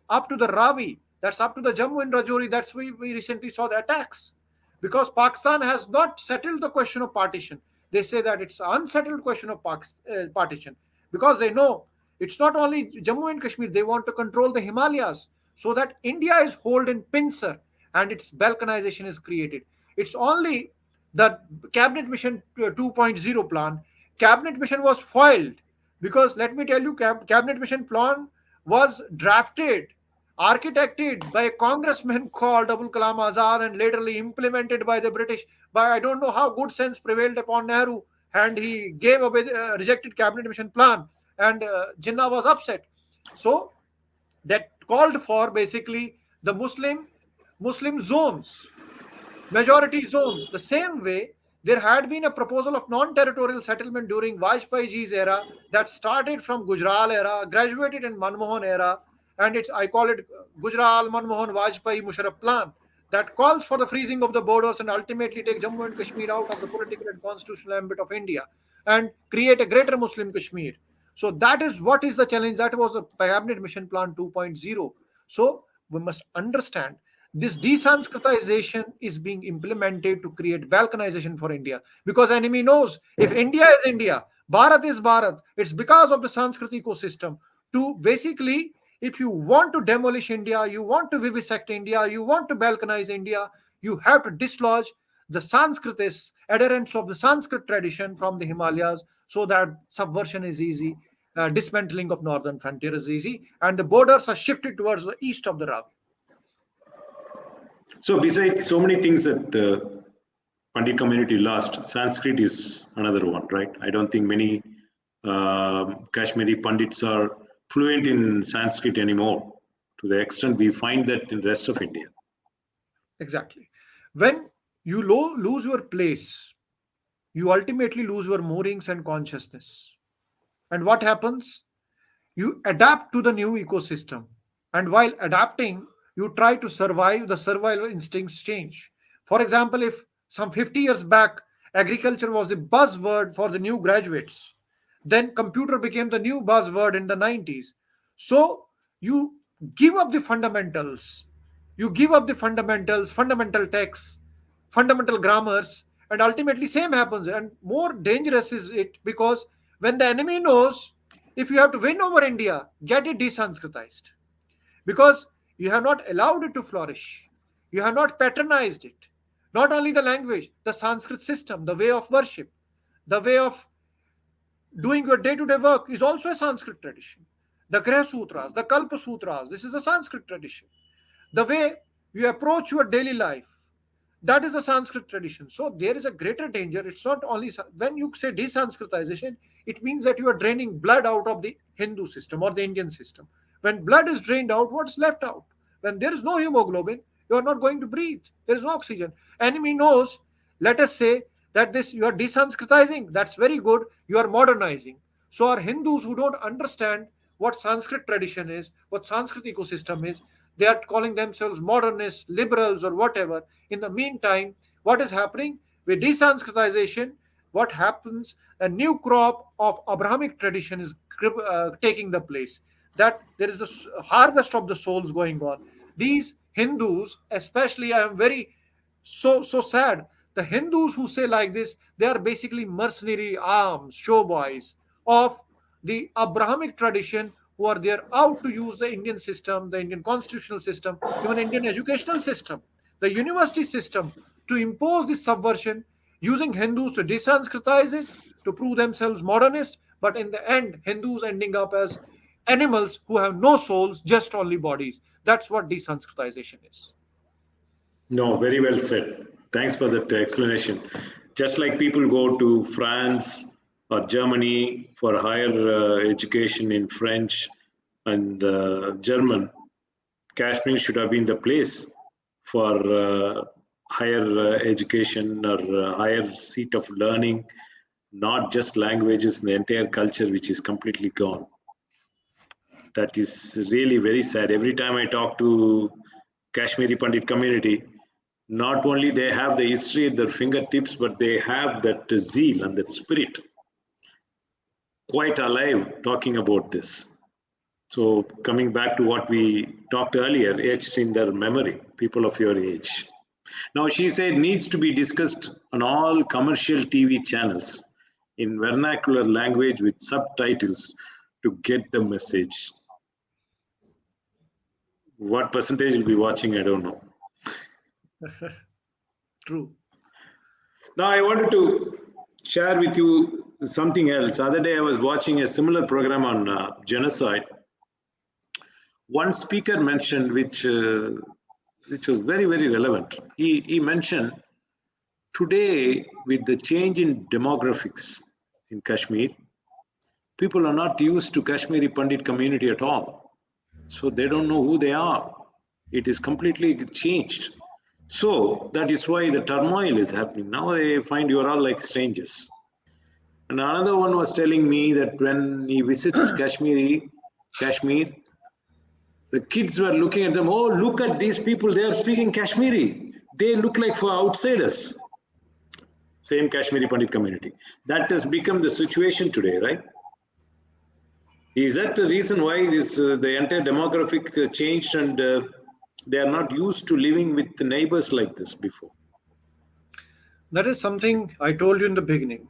up to the Ravi, that's up to the Jammu and Rajouri. That's why we recently saw the attacks. Because Pakistan has not settled the question of partition. They say that it's an unsettled question of partition, because they know it's not only Jammu and Kashmir, they want to control the Himalayas, so that India is held in pincer and its balkanization is created. It's only the Cabinet Mission 2.0 plan. Cabinet Mission was foiled because, let me tell you, Cabinet Mission plan was drafted, architected by a congressman called Abul Kalam Azad and laterally implemented by the British. By I don't know how good sense prevailed upon Nehru, and he gave away rejected Cabinet Mission plan, and Jinnah was upset. So that called for basically the Muslim zones, majority zones. The same way, there had been a proposal of non-territorial settlement during Vajpayee ji's era that started from Gujral era, graduated in Manmohan era, and I call it Gujral, Manmohan, Vajpayee, Musharraf plan, that calls for the freezing of the borders and ultimately take Jammu and Kashmir out of the political and constitutional ambit of India and create a greater Muslim Kashmir. So that is what is the challenge. That was a Cabinet Mission Plan 2.0. So we must understand this desanskritization is being implemented to create balkanization for India, because enemy knows if India is India, Bharat is Bharat. It's because of the Sanskrit ecosystem. To basically, if you want to demolish India, you want to vivisect India, you want to balkanize India, you have to dislodge the Sanskritists, adherents of the Sanskrit tradition from the Himalayas, so that subversion is easy, dismantling of northern frontier is easy, and the borders are shifted towards the east of the Ravi. So besides so many things that Pandit community lost, Sanskrit is another one, right? I don't think many Kashmiri Pandits are fluent in Sanskrit anymore, to the extent we find that in the rest of India. Exactly. When you lose your place, you ultimately lose your moorings and consciousness. And what happens? You adapt to the new ecosystem. And while adapting, you try to survive. The survival instincts change. For example, if some 50 years back, agriculture was the buzzword for the new graduates, then computer became the new buzzword in the 90s. So you give up the fundamentals. You give up the fundamentals, fundamental texts, fundamental grammars, and ultimately same happens. And more dangerous is it because when the enemy knows, if you have to win over India, get it desanskritized. Because you have not allowed it to flourish. You have not patronized it. Not only the language, the Sanskrit system, the way of worship, the way of doing your day-to-day work is also a Sanskrit tradition. The Griha Sutras, the Kalpa Sutras, this is a Sanskrit tradition. The way you approach your daily life, that is a Sanskrit tradition. So there is a greater danger. It's not only when you say desanskritization, it means that you are draining blood out of the Hindu system or the Indian system. When blood is drained out, what's left out? When there is no hemoglobin, you are not going to breathe. There is no oxygen. Enemy knows, let us say that this you are desanskritizing. That's very good. You are modernizing. So our Hindus who don't understand what Sanskrit tradition is, what Sanskrit ecosystem is, they are calling themselves modernists, liberals, or whatever. In the meantime, what is happening with desanskritization? What happens? A new crop of Abrahamic tradition is taking the place. That there is a harvest of the souls going on. These Hindus, especially, I am very so sad. The Hindus who say like this, they are basically mercenary arms, show boys of the Abrahamic tradition, who are there out to use the Indian system, the Indian constitutional system, even Indian educational system, the university system, to impose this subversion, using Hindus to desanskritize it, to prove themselves modernist, but in the end, Hindus ending up as animals who have no souls, just only bodies. That's what desanskritization is. No, very well said. Thanks for that explanation. Just like people go to France or Germany for higher education in French and German, Kashmir should have been the place for higher education or higher seat of learning, not just languages, the entire culture which is completely gone. That is really very sad. Every time I talk to Kashmiri Pandit community, not only they have the history at their fingertips, but they have that zeal and that spirit quite alive talking about this. So coming back to what we talked earlier, etched in their memory, people of your age. Now she said needs to be discussed on all commercial TV channels in vernacular language with subtitles to get the message. What percentage will be watching, I don't know. True. Now I wanted to share with you something else. Other day I was watching a similar program on genocide. One speaker mentioned, which was very, very relevant. He mentioned today, with the change in demographics in Kashmir, people are not used to Kashmiri Pandit community at all. So they don't know who they are. It is completely changed. So that is why the turmoil is happening. Now they find you are all like strangers. And another one was telling me that when he visits Kashmir, the kids were looking at them. Oh, look at these people. They are speaking Kashmiri. They look like for outsiders. Same Kashmiri Pandit community. That has become the situation today, right? Is that the reason why the entire demographic changed and they are not used to living with the neighbors like this before? That is something I told you in the beginning.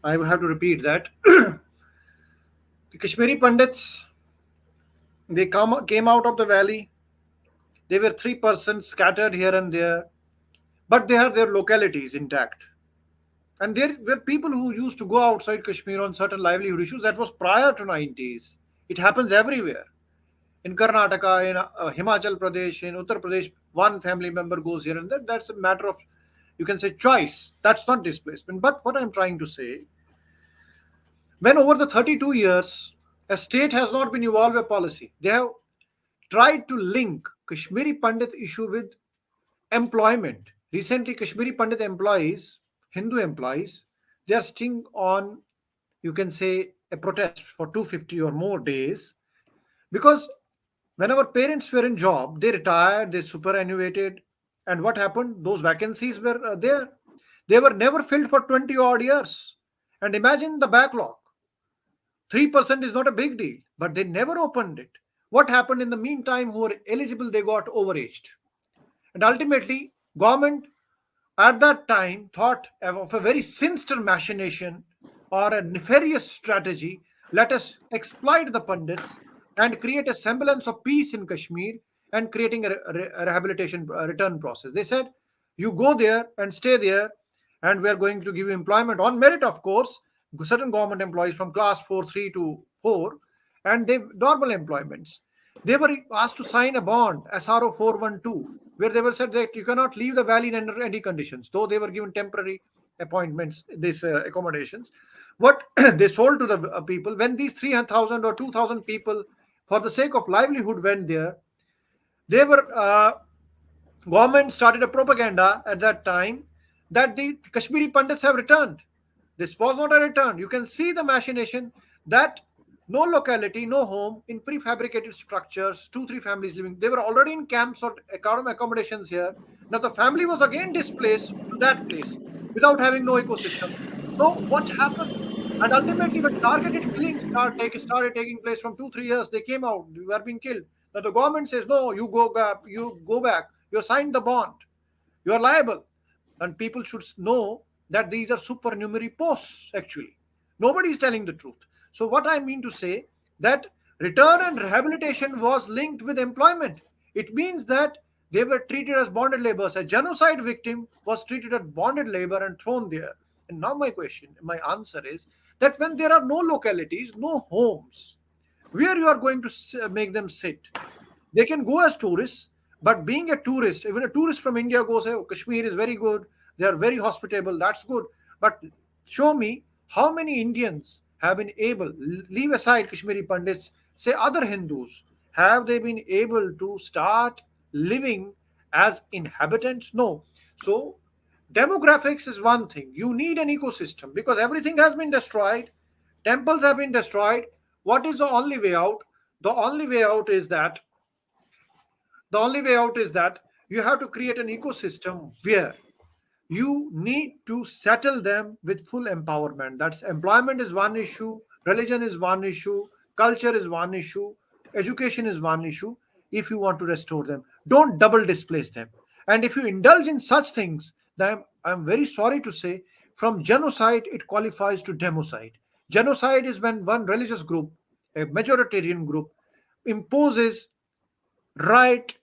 I will have to repeat that. The Kashmiri Pandits, they came out of the valley. They were 3% scattered here and there, but they had their localities intact. And there were people who used to go outside Kashmir on certain livelihood issues. That was prior to 90s. It happens everywhere. In Karnataka, in Himachal Pradesh, in Uttar Pradesh, one family member goes here and there. That's a matter of, you can say, choice. That's not displacement. But what I'm trying to say, when over the 32 years, a state has not been evolved a policy, they have tried to link Kashmiri Pandit issue with employment. Recently, Kashmiri Pandit employees, Hindu employees, they are sitting on, you can say, a protest for 250 or more days, because when our parents were in job, they retired, they superannuated, and what happened? Those vacancies were there. They were never filled for 20 odd years. And imagine the backlog. 3% is not a big deal, but they never opened it. What happened in the meantime? Who were eligible, they got overaged. And ultimately, government at that time thought of a very sinister machination or a nefarious strategy. Let us exploit the Pandits and create a semblance of peace in Kashmir and creating a rehabilitation return process. They said, you go there and stay there, and we are going to give you employment on merit, of course. Certain government employees from class 4, 3 to 4, and they normal employments. They were asked to sign a bond, SRO 412, where they were said that you cannot leave the valley under any conditions, though they were given temporary appointments, these accommodations. What they sold to the people, when these 3,000 or 2,000 people, for the sake of livelihood, went there, they were government started a propaganda at that time that the Kashmiri Pandits have returned. This was not a return. You can see the machination that no locality, no home, in prefabricated structures, 2-3 families living. They were already in camps or accommodations here. Now the family was again displaced to that place without having no ecosystem. So what happened? And ultimately, when targeted killings started taking place from 2-3 years, they came out. They were being killed. Now the government says, no, you go back. You signed the bond. You are liable. And people should know that these are supernumerary posts, actually. Nobody is telling the truth. So what I mean to say, that return and rehabilitation was linked with employment. It means that they were treated as bonded laborers. A genocide victim was treated as bonded labor and thrown there. And now my answer is that when there are no localities, no homes, where you are going to make them sit? They can go as tourists, but being a tourist, even a tourist from India goes, oh, Kashmir is very good, they are very hospitable, that's good. But show me how many Indians have been able, leave aside Kashmiri Pandits, say other Hindus, have they been able to start living as inhabitants? No. So demographics is one thing. You need an ecosystem because everything has been destroyed. Temples have been destroyed. What is the only way out? The only way out is that you have to create an ecosystem where you need to settle them with full empowerment. That's employment is one issue, religion is one issue, culture is one issue, education is one issue. If you want to restore them, don't double displace them. And if you indulge in such things, then I'm very sorry to say, from genocide it qualifies to democide. Genocide is when one religious group, a majoritarian group, imposes right,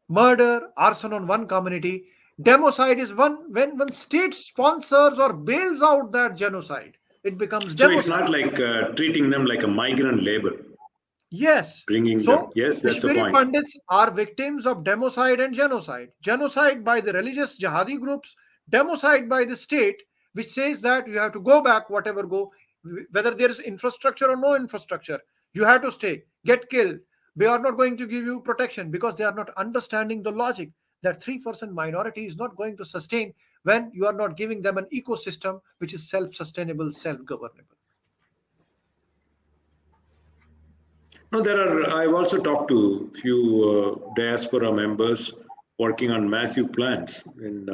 murder, arson on one community. Democide is when one state sponsors or bails out that genocide. It becomes So it's democide. not like treating them like a migrant labor, Yes. bringing them. So Yes, that's the Kashmiri point. Pandits are victims of democide and genocide. Genocide by the religious jihadi groups, democide by the state, which says that you have to go back, whatever go, whether there is infrastructure or no infrastructure, you have to stay, get killed. We are not going to give you protection because they are not understanding the logic that 3% minority is not going to sustain when you are not giving them an ecosystem which is self-sustainable, self-governable. No, there are. I've also talked to few diaspora members working on massive plans in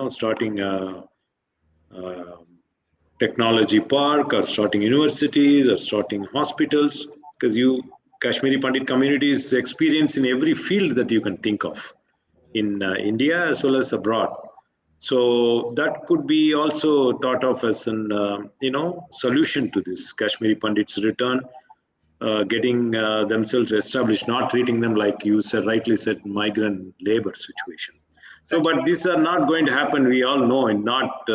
starting a technology park or starting universities or starting hospitals, because you Kashmiri Pandit communities experience in every field that you can think of in India as well as abroad. So that could be also thought of as an solution to this Kashmiri Pandits return, getting themselves established, not treating them like you said, rightly said, migrant labor situation. So, but these are not going to happen. We all know, and not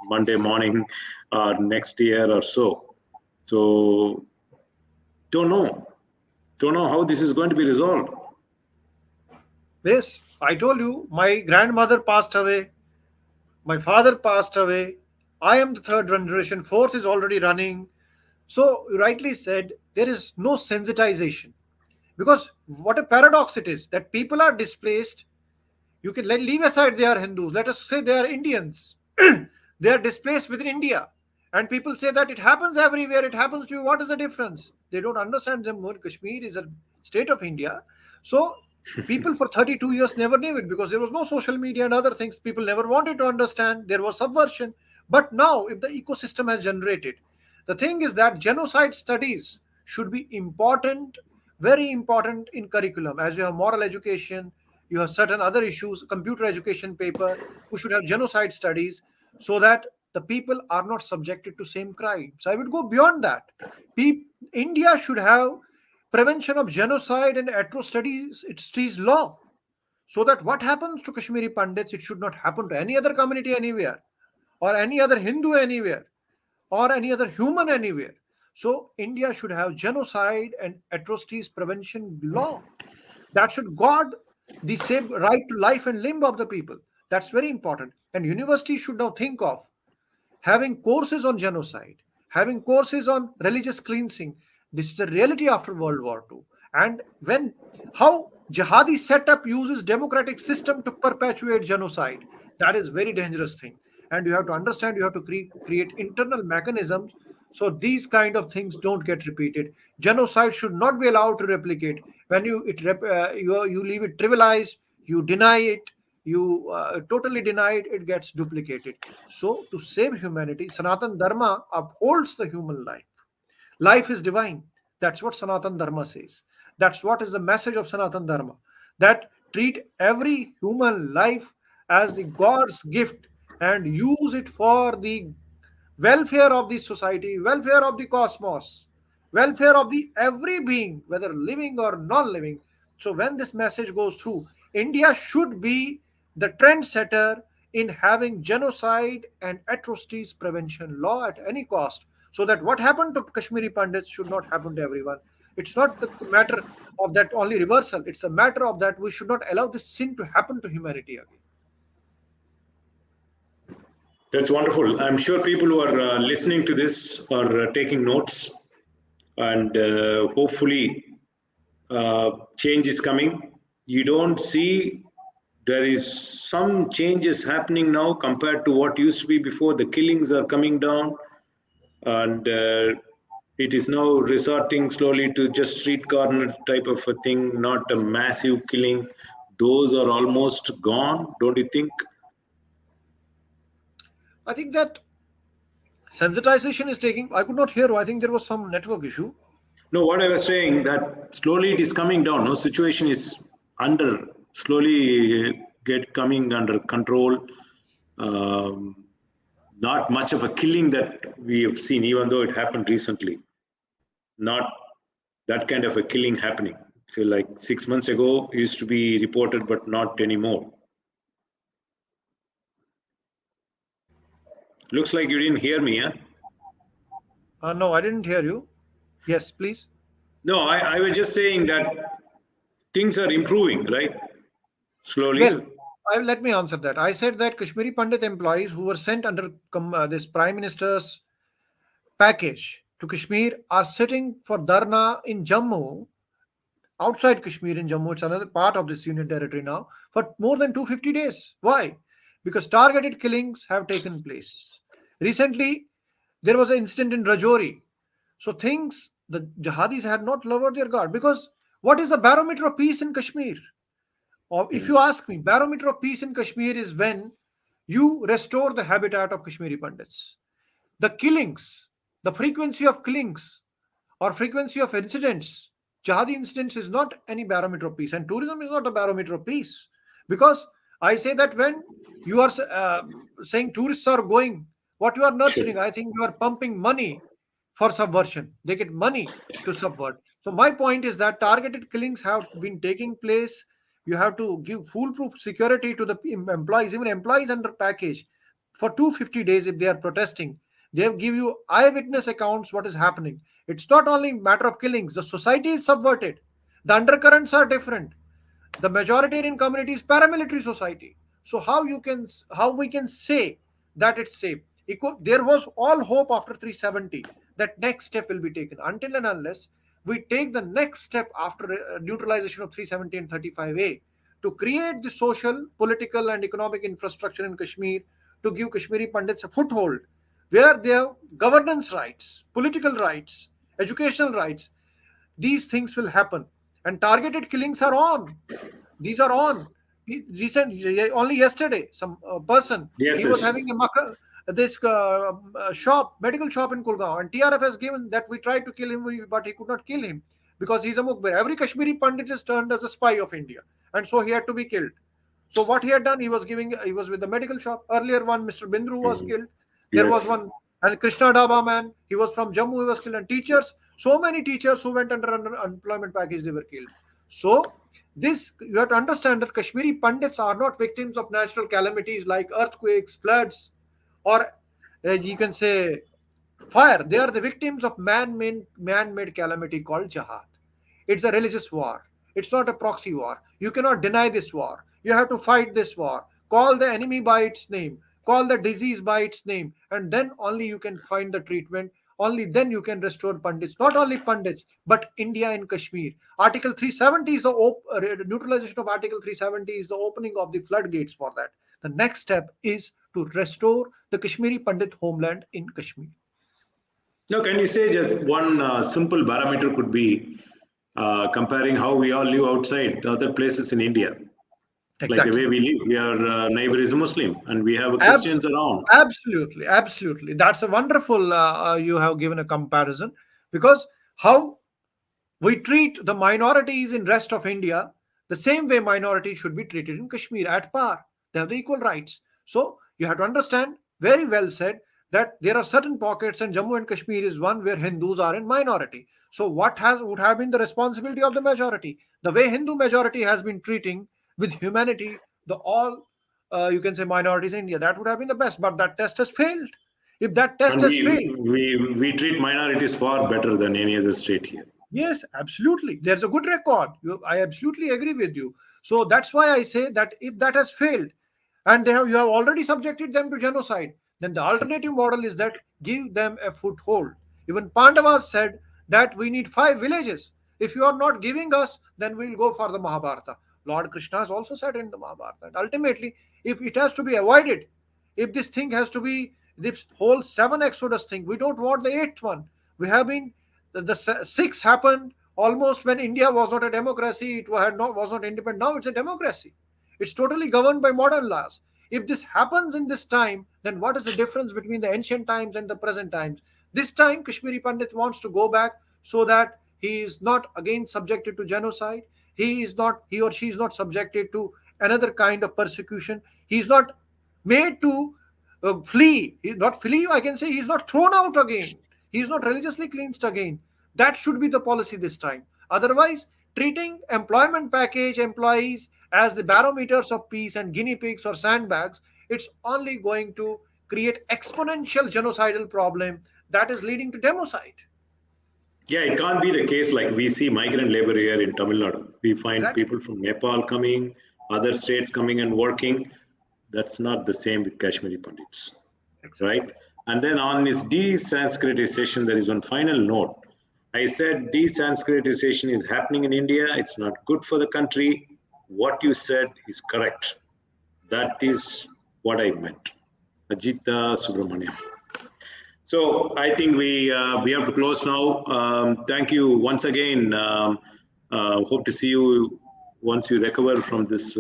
Monday morning or next year or so. So, don't know how this is going to be resolved. Yes, I told you, my grandmother passed away, my father passed away. I am the third generation, fourth is already running. So, you rightly said, there is no sensitization. Because what a paradox it is that people are displaced. You can leave aside they are Hindus. Let us say they are Indians. They are displaced within India. And people say that it happens everywhere. It happens to you. What is the difference? They don't understand Jammu and Kashmir is a state of India. So people for 32 years never knew it because there was no social media and other things. People never wanted to understand. There was subversion. But now, if the ecosystem has generated, the thing is that genocide studies should be important, very important in curriculum. As you have moral education, you have certain other issues, computer education paper, we should have genocide studies so that the people are not subjected to same crime. So I would go beyond that. India should have prevention of genocide and atrocities, studies law, so that what happens to Kashmiri Pandits, it should not happen to any other community anywhere, or any other Hindu anywhere, or any other human anywhere. So India should have genocide and atrocities prevention law that should guard the same right to life and limb of the people. That's very important. And universities should now think of having courses on genocide, having courses on religious cleansing. This is a reality after World War II. And when how jihadi setup uses democratic system to perpetuate genocide, that is very dangerous thing. And you have to understand, you have to create internal mechanisms so these kind of things don't get repeated. Genocide should not be allowed to replicate. When you leave it trivialized, you deny it, you totally deny it, it gets duplicated. So to save humanity, Sanatan Dharma upholds the human life. Life is divine. That's what Sanatan Dharma says. That's what is the message of Sanatan Dharma. That treat every human life as the God's gift and use it for the welfare of the society, welfare of the cosmos, welfare of the every being, whether living or non-living. So when this message goes through, India should be the trendsetter in having genocide and atrocities prevention law at any cost, so that what happened to Kashmiri Pandits should not happen to everyone. It's not the matter of that only reversal. It's a matter of that we should not allow this sin to happen to humanity again. That's wonderful. I'm sure people who are listening to this are taking notes, and hopefully change is coming. You don't see there is some changes happening now compared to what used to be before. The killings are coming down, and It is now resorting slowly to just street corner type of a thing, not a massive killing. Those are almost gone, don't you think? I think that sensitization is taking. I could not hear. I think there was some network issue. No, what I was saying that slowly it is coming down. No, situation is under slowly get coming under control. Um, Not much of a killing that we have seen, even though it happened recently. Not that kind of a killing happening. I feel like 6 months ago used to be reported, but not anymore. Looks like you didn't hear me, huh? No, I didn't hear you. Yes, please. No, I was just saying that things are improving, right? Slowly. Well, let me answer that. I said that Kashmiri Pandit employees who were sent under this Prime Minister's package to Kashmir are sitting for Dharna in Jammu, outside Kashmir in Jammu. It's another part of this union territory now, for more than 250 days. Why? Because targeted killings have taken place. Recently, there was an incident in Rajouri. So the jihadis had not lowered their guard, because what is the barometer of peace in Kashmir? Or if you ask me, barometer of peace in Kashmir is when you restore the habitat of Kashmiri Pandits. The killings, the frequency of killings or frequency of incidents, jihadi incidents is not any barometer of peace, and tourism is not a barometer of peace. Because I say that when you are saying tourists are going, what you are nurturing, I think you are pumping money for subversion. They get money to subvert. So my point is that targeted killings have been taking place. You have to give foolproof security to the employees, even employees under package, for 250 days if they are protesting. They have give you eyewitness accounts what is happening. It's not only matter of killings. The society is subverted. The undercurrents are different. The majoritarian community is paramilitary society. So how we can say that it's safe? There was all hope after 370 that next step will be taken. Until and unless we take the next step after neutralization of 370 and 35A to create the social, political, and economic infrastructure in Kashmir, to give Kashmiri Pandits a foothold where their governance rights, political rights, educational rights, these things will happen. And targeted killings are on. These are on. Only yesterday, some person, Yes, he was yes. having this shop, medical shop in Kulgaon, and TRF has given that we tried to kill him, but he could not kill him because he's a Mukbir. Every Kashmiri Pandit is turned as a spy of India, and so he had to be killed. So what he had done, he was with the medical shop. Earlier one, Mr. Bindru was killed. There was Yes. one, and Krishna Daba man, he was from Jammu, he was killed. And teachers, so many teachers who went under unemployment package, they were killed. So this, you have to understand that Kashmiri Pandits are not victims of natural calamities like earthquakes, floods, or you can say fire. They are the victims of man-made calamity called jihad. It's a religious war. It's not a proxy war. You cannot deny this war. You have to fight this war. Call the enemy by its name. Call the disease by its name. And then only you can find the treatment. Only then you can restore Pandits. Not only Pandits, but India and Kashmir. Article 370 is the neutralization of Article 370 is the opening of the floodgates for that. The next step is to restore the Kashmiri Pandit homeland in Kashmir. Now, can you say just one simple parameter could be comparing how we all live outside other places in India? Like the way we live, our neighbor is a Muslim and we have Christians around. Absolutely. That's a wonderful, you have given a comparison, because how we treat the minorities in rest of India, the same way minorities should be treated in Kashmir at par. They have the equal rights. So you have to understand, very well said, that there are certain pockets, and Jammu and Kashmir is one where Hindus are in minority. So what would have been the responsibility of the majority? The way Hindu majority has been treating with humanity you can say minorities in India, that would have been the best. But that test has failed. If that test has failed, we treat minorities far better than any other state here. Yes, absolutely. There's a good record. I absolutely agree with you. So that's why I say that if that has failed, and you have already subjected them to genocide, then the alternative model is that give them a foothold. Even Pandavas said that we need 5 villages. If you are not giving us, then we'll go for the Mahabharata. Lord Krishna has also said in the Mahabharata. Ultimately, if it has to be avoided, if this thing has to be, this whole 7 Exodus thing, we don't want the 8th one. We have been The six happened almost when India was not a democracy. It was not independent. Now it's a democracy. It's totally governed by modern laws. If this happens in this time, then what is the difference between the ancient times and the present times? This time, Kashmiri Pandit wants to go back so that he is not again subjected to genocide. He or she is not subjected to another kind of persecution. He is not made to flee. Not flee, I can say he is not thrown out again. He is not religiously cleansed again. That should be the policy this time. Otherwise, treating employment package employees as the barometers of peace and guinea pigs or sandbags, it's only going to create exponential genocidal problem that is leading to democide. Yeah, it can't be the case like we see migrant labor here in Tamil Nadu. We find Exactly. people from Nepal coming, other states coming and working. That's not the same with Kashmiri Pandits, right? And then on this de-Sanskritization, there is one final note. I said de-Sanskritization is happening in India. It's not good for the country. What you said is correct. That is what I meant. Ajita Subramaniam. So I think we have to close now. Thank you once again. Hope to see you once you recover from this,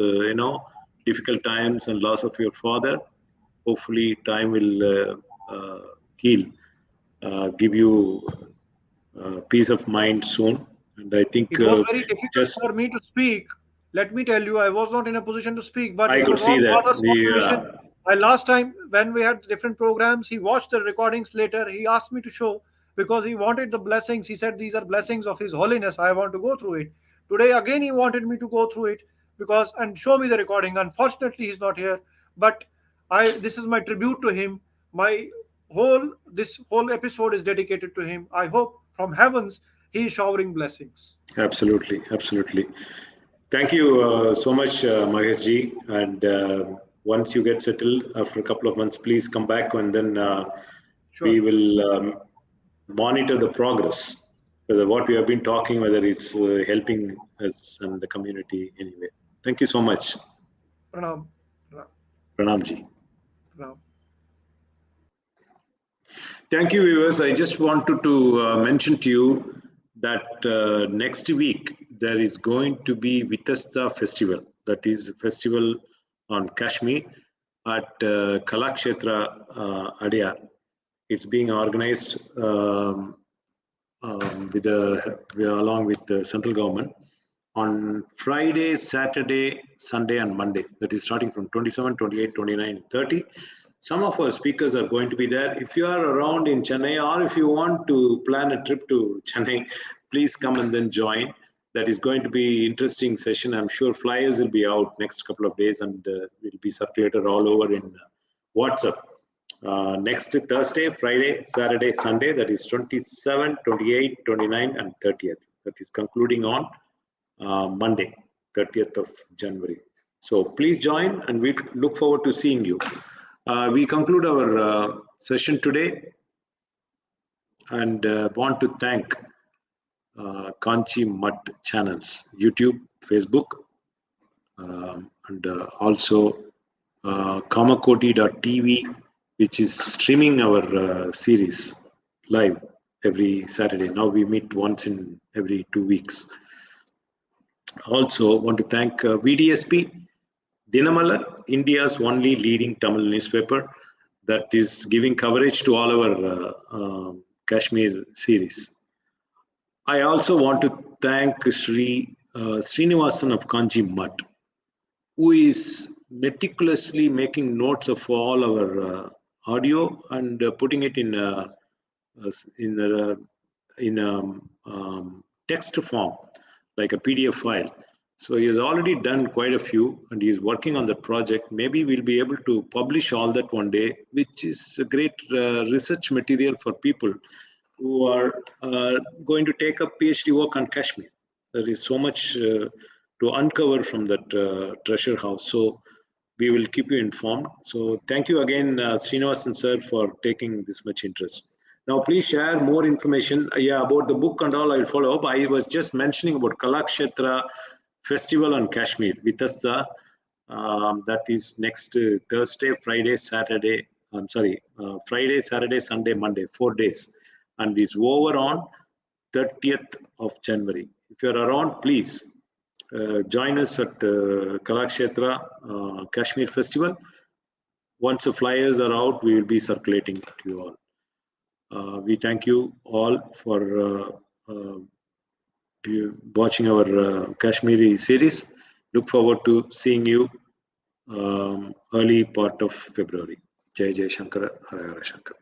difficult times and loss of your father. Hopefully, time will heal, give you peace of mind soon. And I think It was very difficult just for me to speak. Let me tell you, I was not in a position to speak, but I it could was see all that Father's permission. I last time when we had different programs, he watched the recordings later. He asked me to show because he wanted the blessings. He said these are blessings of His Holiness. I want to go through it. Today again he wanted me to go through it because and show me the recording. Unfortunately, he's not here. But this is my tribute to him. My this whole episode is dedicated to him. I hope from heavens he is showering blessings. absolutely, absolutely. Thank you so much, Mahesh ji. And once you get settled after a couple of months, please come back and then we Sure. will monitor the progress, whether what we have been talking, whether it's helping us and the community anyway. Thank you so much, Pranam. Pranam. Pranam ji. Pranam. Thank you, viewers. I just wanted to mention to you that next week there is going to be Vitasta Festival. That is a festival on Kashmir at Kalakshetra Adyar. It's being organized along with the central government on Friday, Saturday, Sunday, and Monday. That is starting from 27, 28, 29, 30. Some of our speakers are going to be there. If you are around in Chennai or if you want to plan a trip to Chennai, please come and then join. That is going to be interesting session. I'm sure flyers will be out next couple of days and will be circulated all over in WhatsApp. Next Thursday, Friday, Saturday, Sunday, that is 27, 28, 29, and 30th. That is concluding on Monday, 30th of January. So please join and we look forward to seeing you. We conclude our session today and want to thank Kanchi Mutt channels, YouTube, Facebook, and also Kamakoti.tv, which is streaming our series live every Saturday. Now we meet once in every 2 weeks. Also want to thank VDSP, Dinamalar, India's only leading Tamil newspaper that is giving coverage to all our Kashmir series. I also want to thank Srinivasan of Kanchi Mutt, who is meticulously making notes of all our audio and putting it in text form, like a PDF file. So he has already done quite a few and he is working on that project. Maybe we'll be able to publish all that one day, which is a great research material for people who are going to take up PhD work on Kashmir. There is so much to uncover from that treasure house. So we will keep you informed. So thank you again, Srinivasan sir, for taking this much interest. Now, please share more information. About the book and all, I will follow up. I was just mentioning about Kalakshetra Festival on Kashmir, Vitasa. That is next Thursday, Friday, Saturday. Friday, Saturday, Sunday, Monday, 4 days. And it's over on 30th of January. If you're around, please join us at Kalakshetra Kashmir Festival. Once the flyers are out, we will be circulating to you all. We thank you all for watching our Kashmiri series. Look forward to seeing you early part of February. Jai Jai Shankara, Hare Hare Shankara.